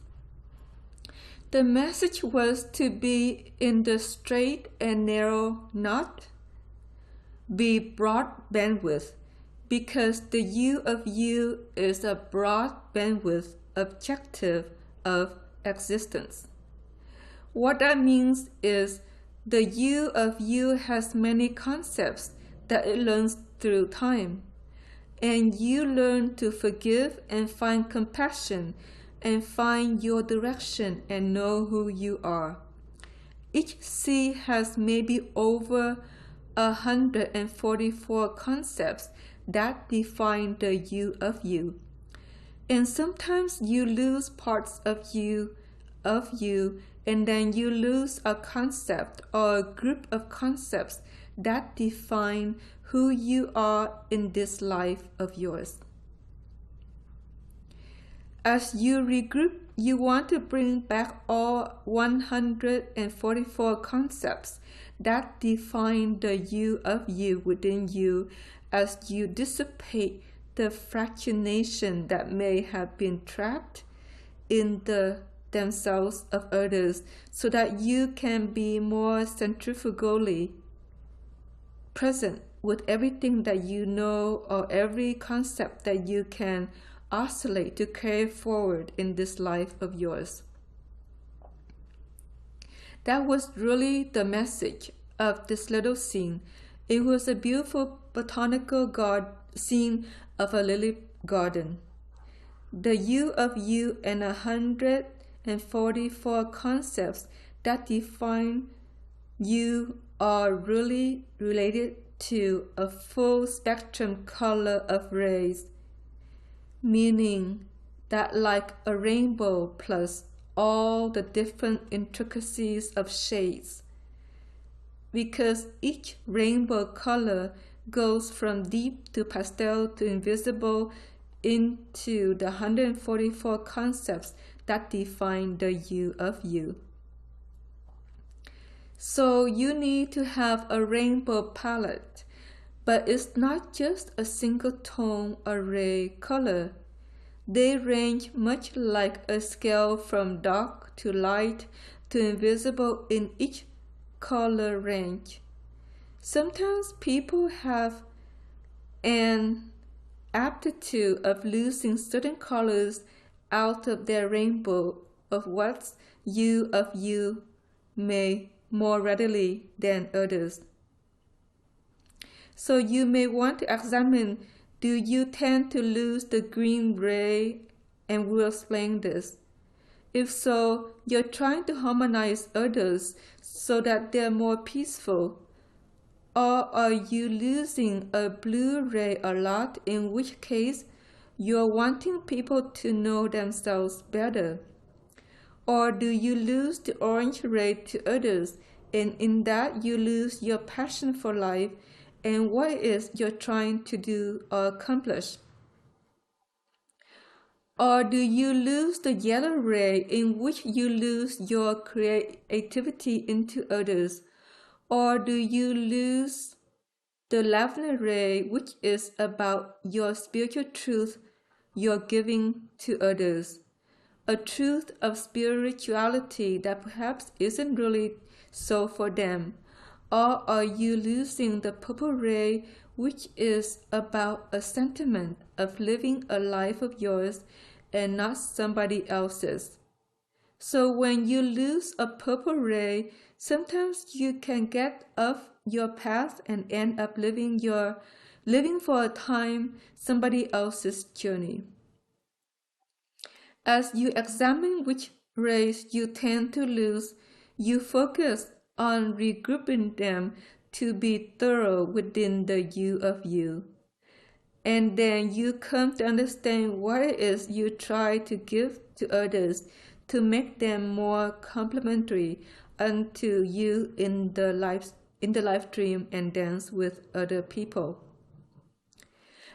The message was to be in the straight and narrow, not be broad bandwidth, because the you of you is a broad bandwidth objective of existence. What that means is the you of you has many concepts that it learns through time, and you learn to forgive and find compassion and find your direction and know who you are. Each C has maybe over 144 concepts that define the you of you. And sometimes you lose parts of you, and then you lose a concept or a group of concepts that define who you are in this life of yours. As you regroup, you want to bring back all 144 concepts that define the you of you within you as you dissipate the fractionation that may have been trapped in the themselves of others, so that you can be more centrifugally present with everything that you know or every concept that you can oscillate to carry forward in this life of yours. That was really the message of this little scene. It was a beautiful botanical scene of a lily garden. The you of you and 144 concepts that define you are really related to a full spectrum color of rays, meaning that like a rainbow plus all the different intricacies of shades, because each rainbow color goes from deep to pastel to invisible into the 144 concepts that define the you of you. So you need to have a rainbow palette, but it's not just a single tone array color. They range much like a scale from dark to light to invisible in each color range. Sometimes people have an aptitude of losing certain colors out of their rainbow of what's you of you may more readily than others. So you may want to examine, do you tend to lose the green ray? And we'll explain this. If so, you're trying to harmonize others so that they're more peaceful. Or are you losing a blue ray a lot, in which case you're wanting people to know themselves better? Or do you lose the orange ray to others, and in that you lose your passion for life and what it is you're trying to do or accomplish? Or do you lose the yellow ray, in which you lose your creativity into others? Or do you lose the lavender ray, which is about your spiritual truth you're giving to others? A truth of spirituality that perhaps isn't really so for them. Or are you losing the purple ray, which is about a sentiment of living a life of yours and not somebody else's? So when you lose a purple ray, sometimes you can get off your path and end up living for a time somebody else's journey. As you examine which rays you tend to lose, you focus on regrouping them to be thorough within the you of you. And then you come to understand what it is you try to give to others to make them more complementary unto you in the life dream and dance with other people.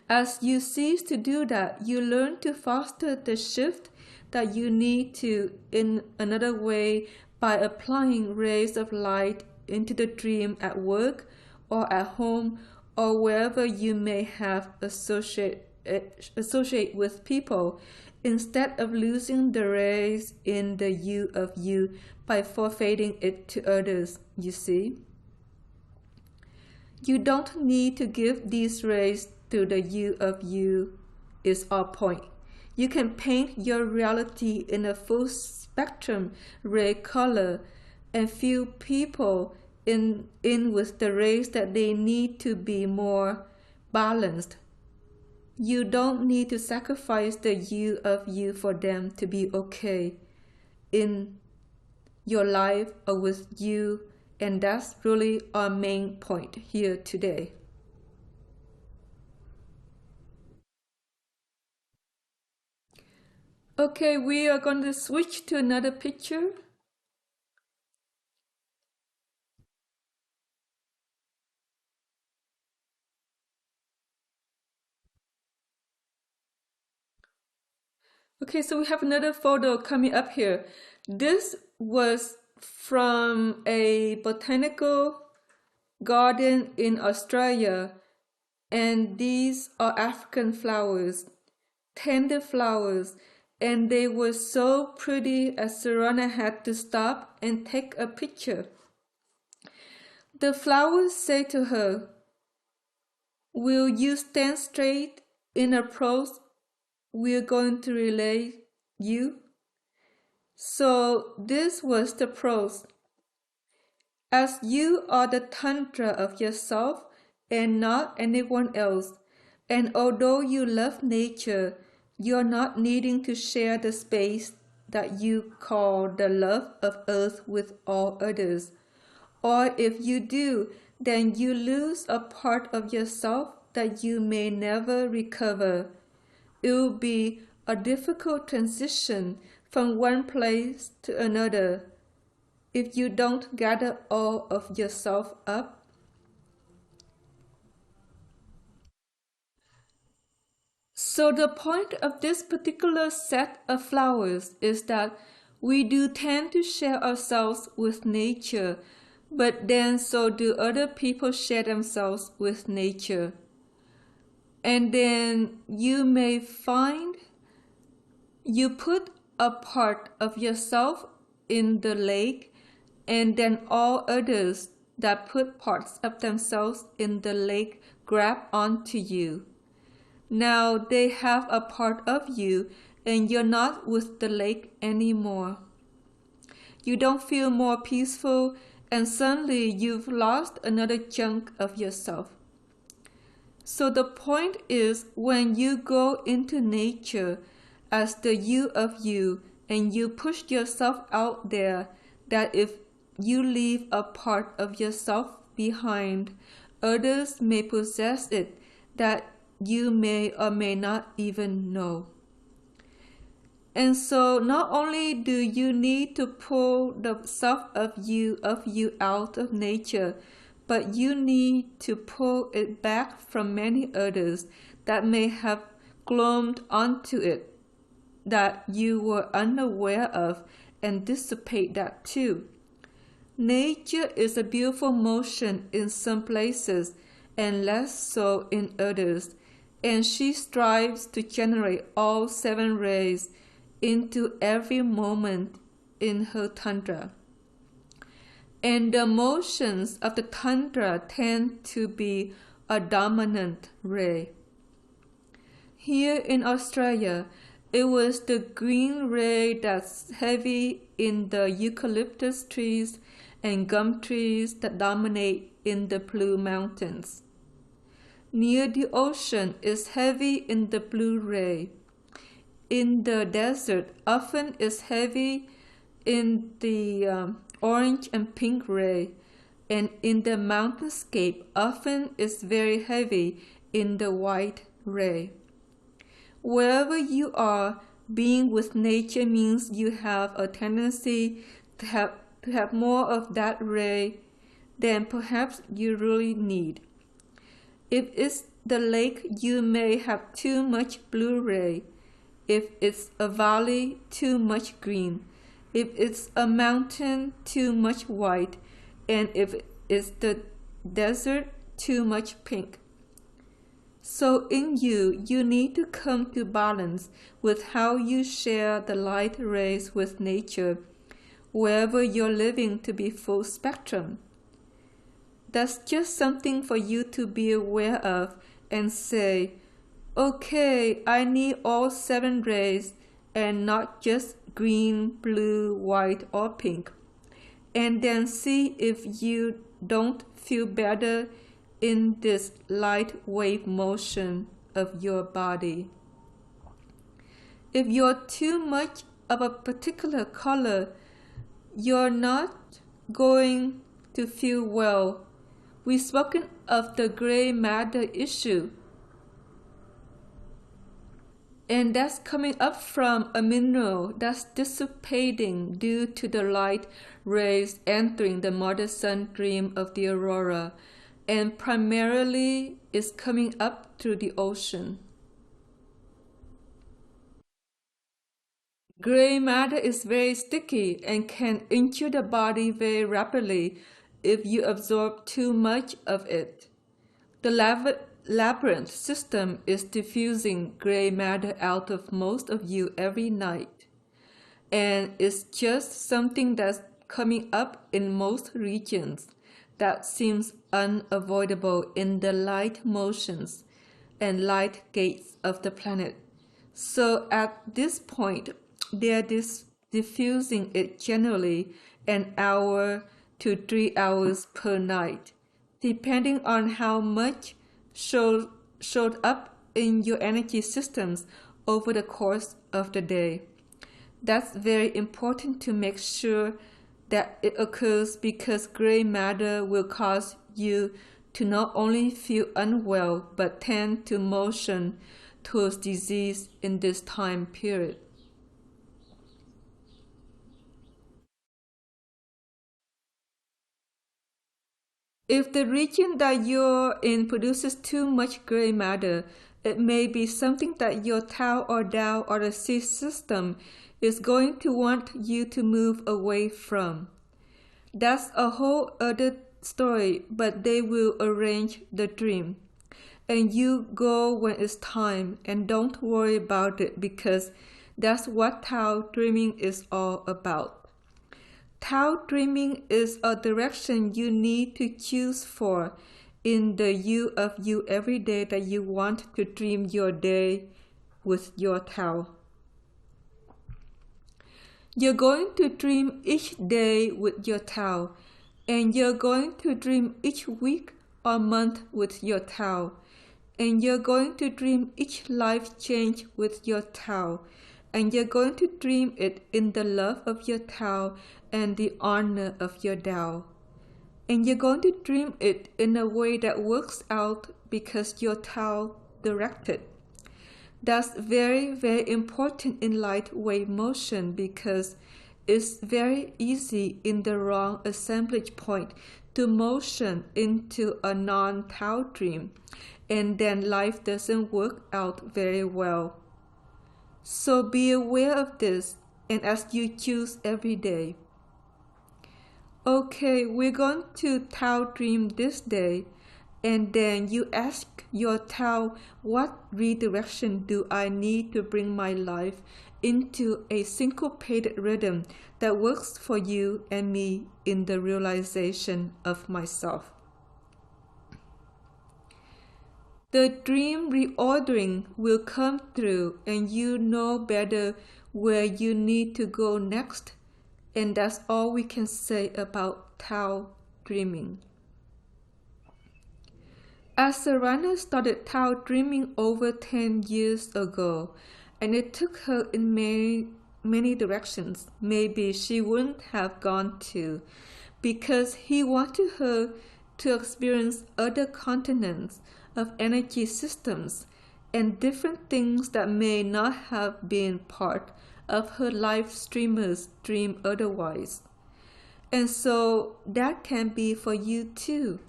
As you cease to do that, you learn to foster the shift that you need to in another way by applying rays of light into the dream at work or at home or wherever you may have associate with people, instead of losing the rays in the you of you by forfeiting it to others, you see. You don't need to give these rays to the you of you is our point. You can paint your reality in a full spectrum ray color and fill people in with the rays that they need to be more balanced. You don't need to sacrifice the you of you for them to be okay in your life or with you, and that's really our main point here today. Okay, we are going to switch to another picture. Okay, so we have another photo coming up here. This was from a botanical garden in Australia, and these are African flowers, tender flowers, and they were so pretty that Serena had to stop and take a picture. The flowers say to her, "Will you stand straight in a prose we're going to relay you?" So this was the prose. As you are the tundra of yourself and not anyone else, and although you love nature, you're not needing to share the space that you call the love of earth with all others. Or if you do, then you lose a part of yourself that you may never recover. It will be a difficult transition from one place to another if you don't gather all of yourself up. So the point of this particular set of flowers is that we do tend to share ourselves with nature, But then so do other people share themselves with nature. And then you may find you put a part of yourself in the lake, and then all others that put parts of themselves in the lake grab onto you. Now they have a part of you, and you're not with the lake anymore. You don't feel more peaceful, and suddenly you've lost another chunk of yourself. So the point is, when you go into nature as the you of you, and you push yourself out there, that if you leave a part of yourself behind, others may possess it that you may or may not even know. And so not only do you need to pull the self of you out of nature, but you need to pull it back from many others that may have glommed onto it that you were unaware of, and dissipate that too. Nature is a beautiful motion in some places and less so in others, and she strives to generate all 7 rays into every moment in her tundra. And the motions of the tundra tend to be a dominant ray. Here in Australia, it was the green ray that's heavy in the eucalyptus trees and gum trees that dominate in the Blue Mountains. Near the ocean is heavy in the blue ray. In the desert, often is heavy in the orange and pink ray, and in the mountainscape, often is very heavy in the white ray. Wherever you are, being with nature means you have a tendency to have more of that ray than perhaps you really need. If it's the lake, you may have too much blue ray. If it's a valley, too much green. If it's a mountain, too much white. And if it's the desert, too much pink. So in you, you need to come to balance with how you share the light rays with nature, wherever you're living, to be full spectrum. That's just something for you to be aware of and say, okay, I need all 7 rays and not just green, blue, white, or pink. And then see if you don't feel better in this light wave motion of your body. If you're too much of a particular color, you're not going to feel well. We've spoken of the gray matter issue, and that's coming up from a mineral that's dissipating due to the light rays entering the mother sun stream of the aurora, and primarily is coming up through the ocean. Gray matter is very sticky and can injure the body very rapidly if you absorb too much of it. The labyrinth system is diffusing gray matter out of most of you every night, and it's just something that's coming up in most regions that seems unavoidable in the light motions and light gates of the planet. So at this point, they're diffusing it generally an hour to 3 hours per night, depending on how much showed up in your energy systems over the course of the day. That's very important to make sure that it occurs, because gray matter will cause you to not only feel unwell but tend to motion towards disease in this time period. If the region that you're in produces too much gray matter, it may be something that your Tao or Tao or the seed system is going to want you to move away from. That's a whole other story, but they will arrange the dream. And you go when it's time, and don't worry about it, because that's what Tao dreaming is all about. Tao dreaming is a direction you need to choose for in the you of you every day that you want to dream your day with your Tao. You're going to dream each day with your Tao, and you're going to dream each week or month with your Tao, and you're going to dream each life change with your Tao, and you're going to dream it in the love of your Tao and the honor of your Tao. And you're going to dream it in a way that works out because your Tao directed. That's very, very important in light wave motion, because it's very easy in the wrong assemblage point to motion into a non-Tao dream, and then life doesn't work out very well. So be aware of this, and as you choose every day. Okay, we're going to Tao dream this day, and then you ask your Tao, what redirection do I need to bring my life into a syncopated rhythm that works for you and me in the realization of myself? The dream reordering will come through, and you know better where you need to go next, and that's all we can say about Tao dreaming. As Sarana started Tao dreaming over 10 years ago, and it took her in many directions maybe she wouldn't have gone to, because he wanted her to experience other continents of energy systems and different things that may not have been part of her live streamer's dream otherwise. And so that can be for you too.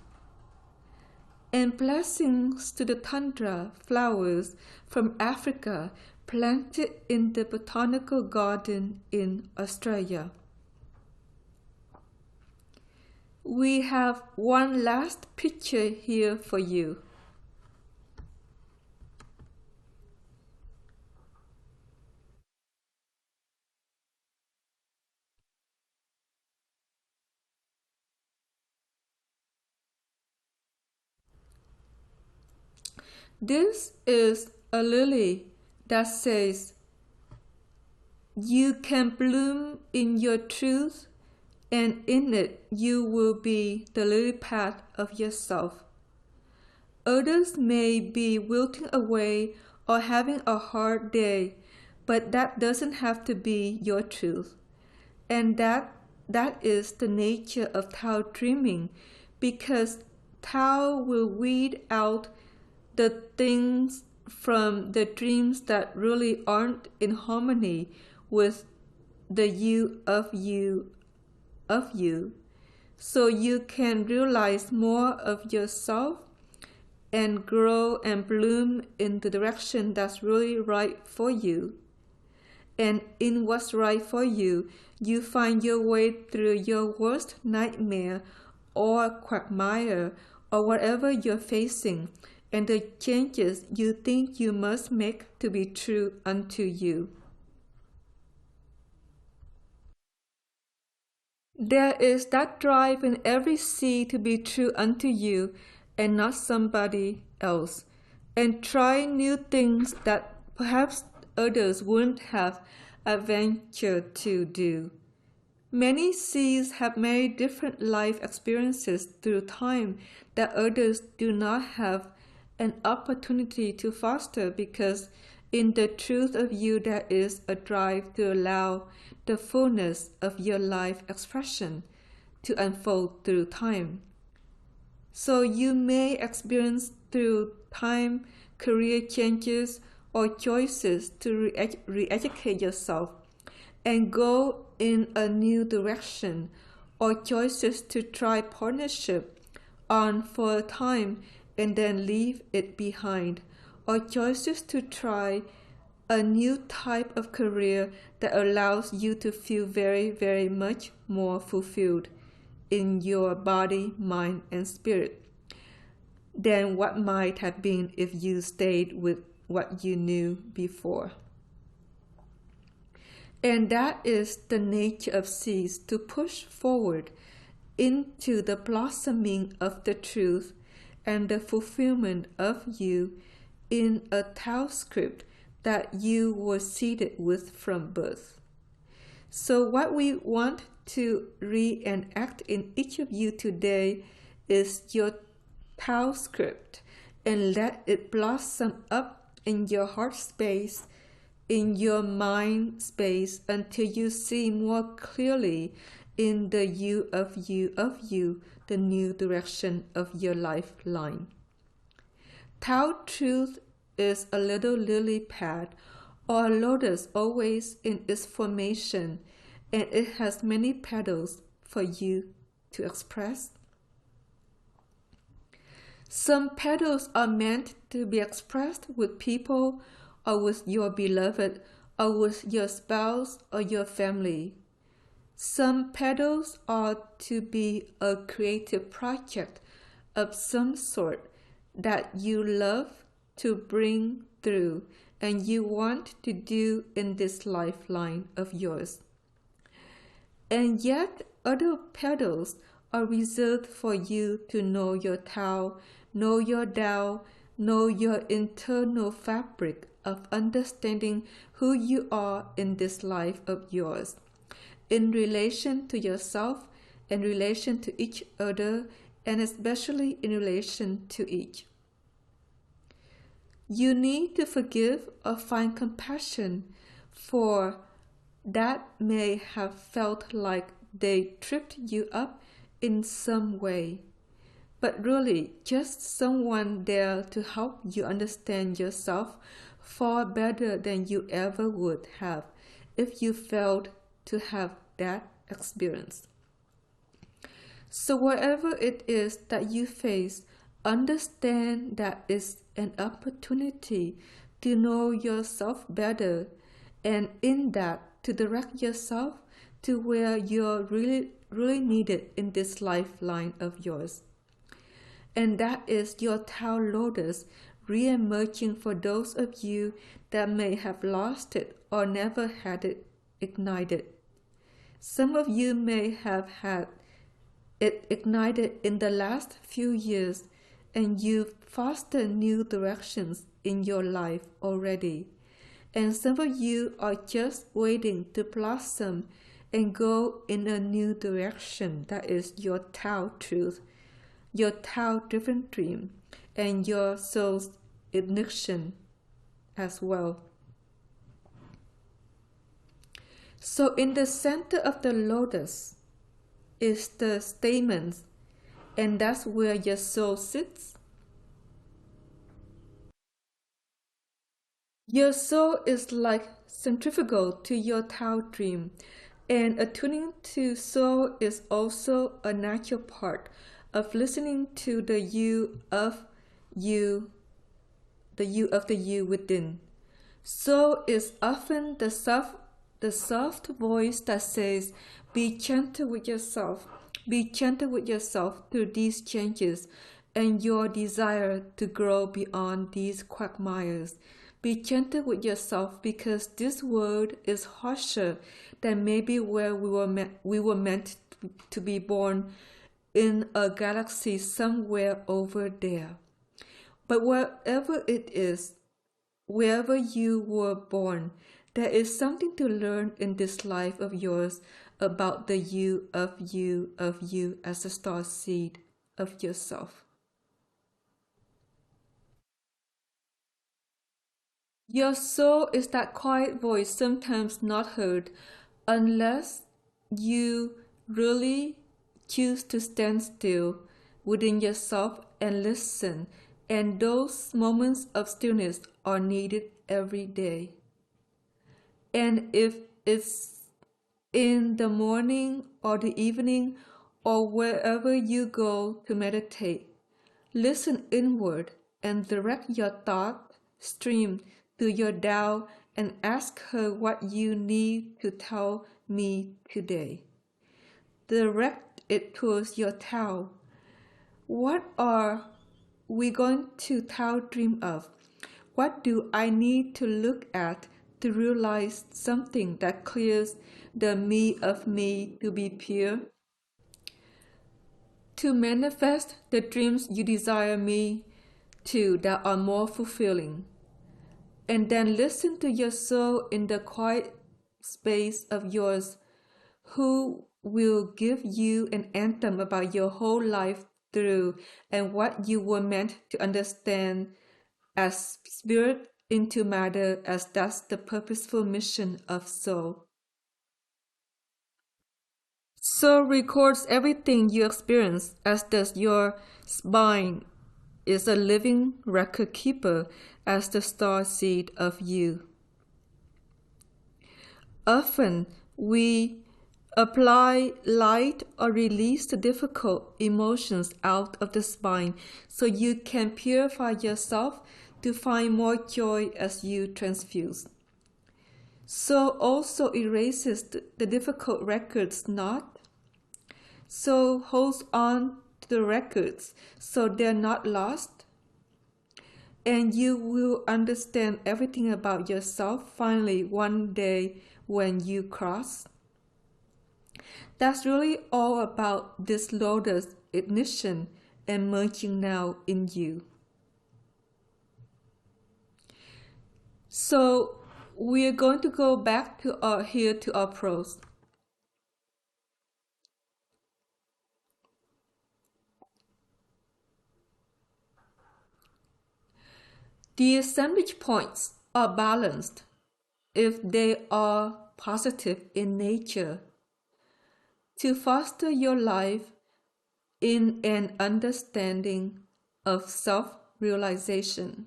And blessings to the tundra flowers from Africa planted in the botanical garden in Australia. We have one last picture here for you. This is a lily that says, you can bloom in your truth, and in it you will be the lily pad of yourself. Others may be wilting away or having a hard day, but that doesn't have to be your truth. And that is the nature of Tao dreaming, because Tao will weed out the things from the dreams that really aren't in harmony with the you of you, so you can realize more of yourself and grow and bloom in the direction that's really right for you. And in what's right for you, you find your way through your worst nightmare or quagmire or whatever you're facing, and the changes you think you must make to be true unto you. There is that drive in every seed to be true unto you and not somebody else, and try new things that perhaps others wouldn't have adventured to do. Many seeds have many different life experiences through time that others do not have an opportunity to foster, because in the truth of you there is a drive to allow the fullness of your life expression to unfold through time. So you may experience through time career changes or choices to re-educate yourself and go in a new direction, or choices to try partnership on for a time and then leave it behind, or choices to try a new type of career that allows you to feel very, very much more fulfilled in your body, mind, and spirit than what might have been if you stayed with what you knew before. And that is the nature of seeds, to push forward into the blossoming of the truth and the fulfillment of you in a Tao script that you were seeded with from birth. So what we want to reenact in each of you today is your Tao script, and let it blossom up in your heart space, in your mind space, until you see more clearly in the you, the new direction of your lifeline. Tao truth is a little lily pad or a lotus always in its formation, and it has many petals for you to express. Some petals are meant to be expressed with people or with your beloved or with your spouse or your family. Some petals are to be a creative project of some sort that you love to bring through and you want to do in this lifeline of yours. And yet other petals are reserved for you to know your Tao, know your Tao, know your internal fabric of understanding who you are in this life of yours, in relation to yourself, in relation to each other, and especially in relation to each. You need to forgive or find compassion for that may have felt like they tripped you up in some way, but really just someone there to help you understand yourself far better than you ever would have if you failed to have that experience. So whatever it is that you face, understand that it's an opportunity to know yourself better, and in that to direct yourself to where you're really needed in this lifeline of yours. And that is your Tao lotus re-emerging for those of you that may have lost it or never had it ignited. Some of you may have had it ignited in the last few years, and you've fostered new directions in your life already. And some of you are just waiting to blossom and go in a new direction that is your Tao truth, your Tao driven dream, and your soul's ignition as well. So in the center of the lotus is the stamens, and that's where your soul sits. Your soul is like centrifugal to your Tao dream, and attuning to soul is also a natural part of listening to the you of you, the you of the you within. Soul is often the soft voice that says, be gentle with yourself. Be gentle with yourself through these changes and your desire to grow beyond these quagmires. Be gentle with yourself because this world is harsher than maybe where we were meant to be born in a galaxy somewhere over there. But wherever it is, wherever you were born, there is something to learn in this life of yours about the you of you as a star seed of yourself. Your soul is that quiet voice sometimes not heard unless you really choose to stand still within yourself and listen, and those moments of stillness are needed every day. And if it's in the morning or the evening or wherever you go to meditate, listen inward and direct your thought stream to your Tao and ask her what you need to tell me today. Direct it towards your Tao. What are we going to Tao dream of? What do I need to look at to realize something that clears the me of me to be pure? To manifest the dreams you desire me to that are more fulfilling. And then listen to your soul in the quiet space of yours, who will give you an anthem about your whole life through and what you were meant to understand as spirit into matter, as that's the purposeful mission of soul. Soul records everything you experience, as does your spine is a living record keeper as the star seed of you. Often we apply light or release the difficult emotions out of the spine so you can purify yourself to find more joy as you transfuse. So also erases the difficult records not. So holds on to the records so they're not lost. And you will understand everything about yourself finally one day when you cross. That's really all about this lotus ignition and merging now in you. So we are going to go back to our prose. The assemblage points are balanced if they are positive in nature to foster your life in an understanding of self-realization.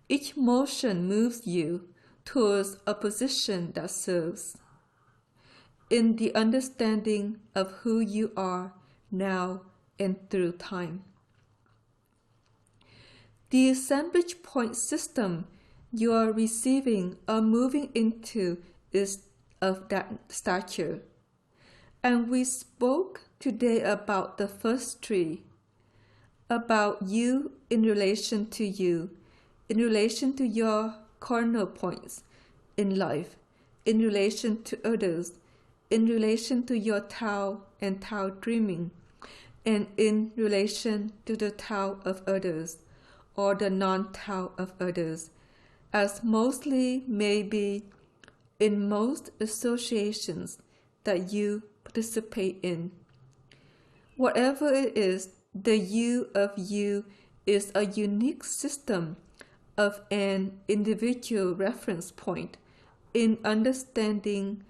Each motion moves you towards a position that serves in the understanding of who you are now and through time. The assemblage point system you are receiving or moving into is of that stature. And we spoke today about the first three, about you in relation to you, in relation to your corner points in life, in relation to others, in relation to your Tao and Tao dreaming, and in relation to the Tao of others, or the non-Tao of others, as mostly may be in most associations that you participate in. Whatever it is, the you of you is a unique system of an individual reference point in understanding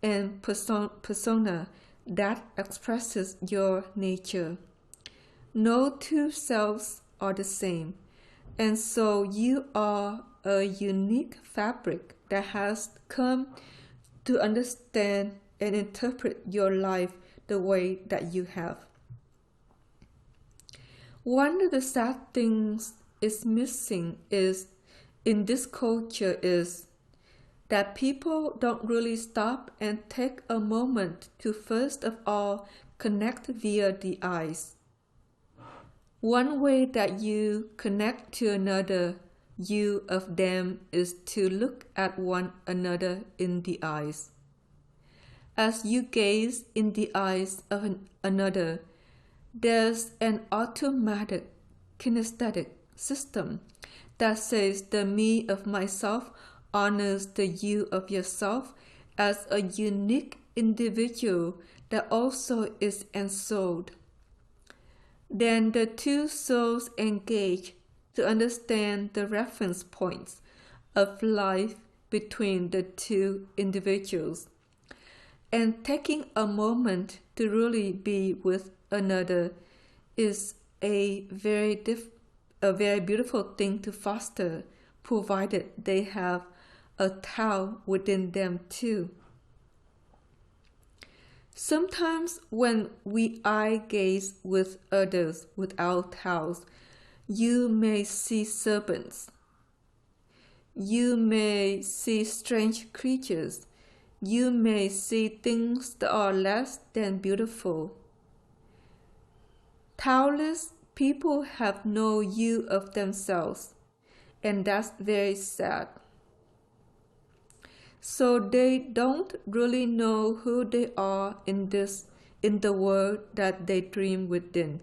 and persona that expresses your nature. No two selves are the same, and so you are a unique fabric that has come to understand and interpret your life the way that you have. One of the sad things is missing is in this culture is that people don't really stop and take a moment to first of all connect via the eyes. One way that you connect to another you of them is to look at one another in the eyes. As you gaze in the eyes of another, there's an automatic kinesthetic system that says the me of myself honors the you of yourself as a unique individual that also is ensouled. Then the two souls engage to understand the reference points of life between the two individuals. And taking a moment to really be with another is a very beautiful thing to foster, provided they have a Tao within them too. Sometimes when we eye gaze with others without Taos, you may see serpents. You may see strange creatures. you may see things that are less than beautiful. Taoist people have no view of themselves, and that's very sad. So they don't really know who they are in the world that they dream within.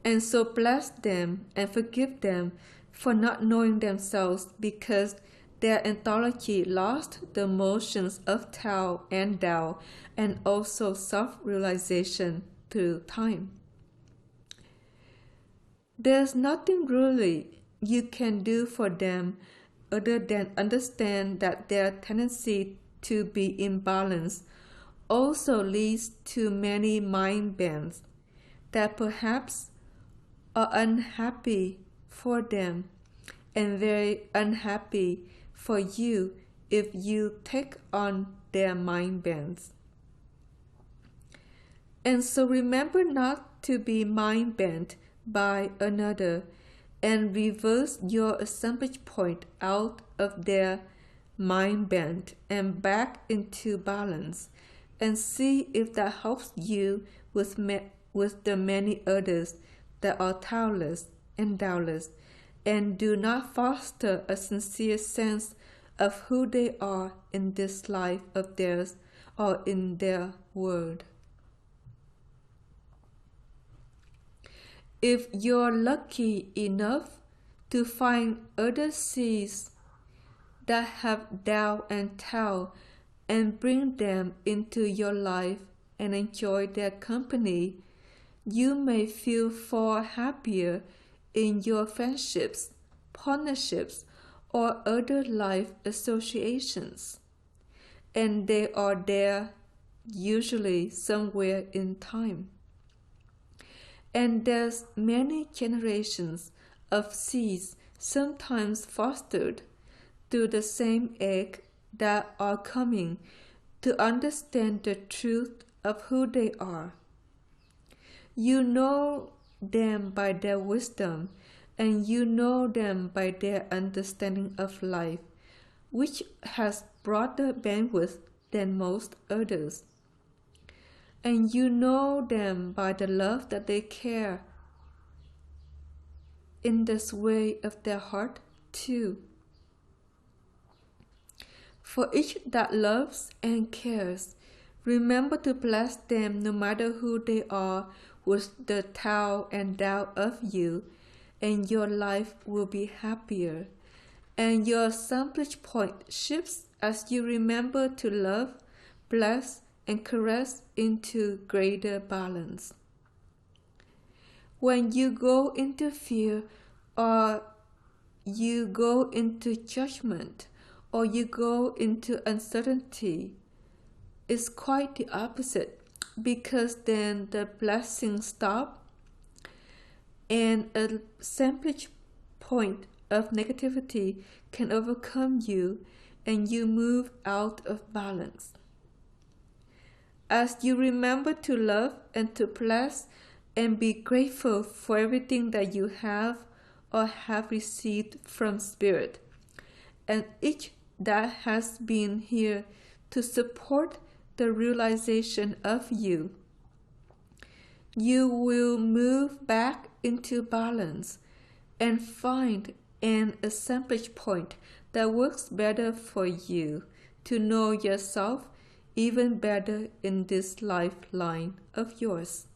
And so bless them and forgive them for not knowing themselves, because their anthology lost the motions of Tao and Tao, and also self-realization through time. There's nothing really you can do for them other than understand that their tendency to be imbalanced also leads to many mind bends that perhaps are unhappy for them and very unhappy for you if you take on their mind bends. And so remember not to be mind bent by another, and reverse your assemblage point out of their mind bend and back into balance, and see if that helps you with the many others that are Taoist and Taoist, and do not foster a sincere sense of who they are in this life of theirs or in their world. If you're lucky enough to find other seeds that have Tao and Tao, and bring them into your life and enjoy their company, you may feel far happier in your friendships, partnerships, or other life associations. And they are there usually somewhere in time. And there's many generations of seeds sometimes fostered through the same egg that are coming to understand the truth of who they are. You know them by their wisdom, and you know them by their understanding of life, which has broader bandwidth than most others. And you know them by the love that they care in the sway of their heart too. For each that loves and cares, remember to bless them no matter who they are with the Tao and Tao of you, and your life will be happier. And your assemblage point shifts as you remember to love, bless, and caress into greater balance. When you go into fear, or you go into judgment, or you go into uncertainty, it's quite the opposite, because then the blessings stop and a assemblage point of negativity can overcome you, and you move out of balance. As you remember to love and to bless and be grateful for everything that you have or have received from Spirit, and each that has been here to support the realization of you, you will move back into balance and find an assemblage point that works better for you to know yourself even better in this lifeline of yours.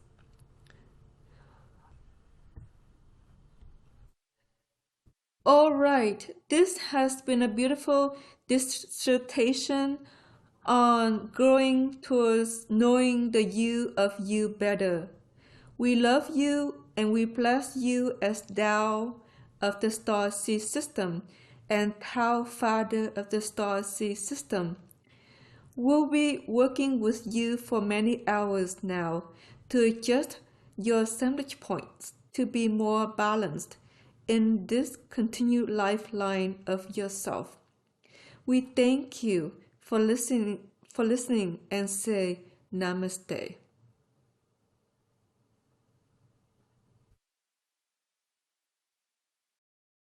All right, this has been a beautiful dissertation on growing towards knowing the you of you better. We love you and we bless you as Tao of the Star Seed System and Tao Father of the Star Seed System. We'll be working with you for many hours now to adjust your assemblage points to be more balanced in this continued lifeline of yourself. We thank you for listening and say Namaste.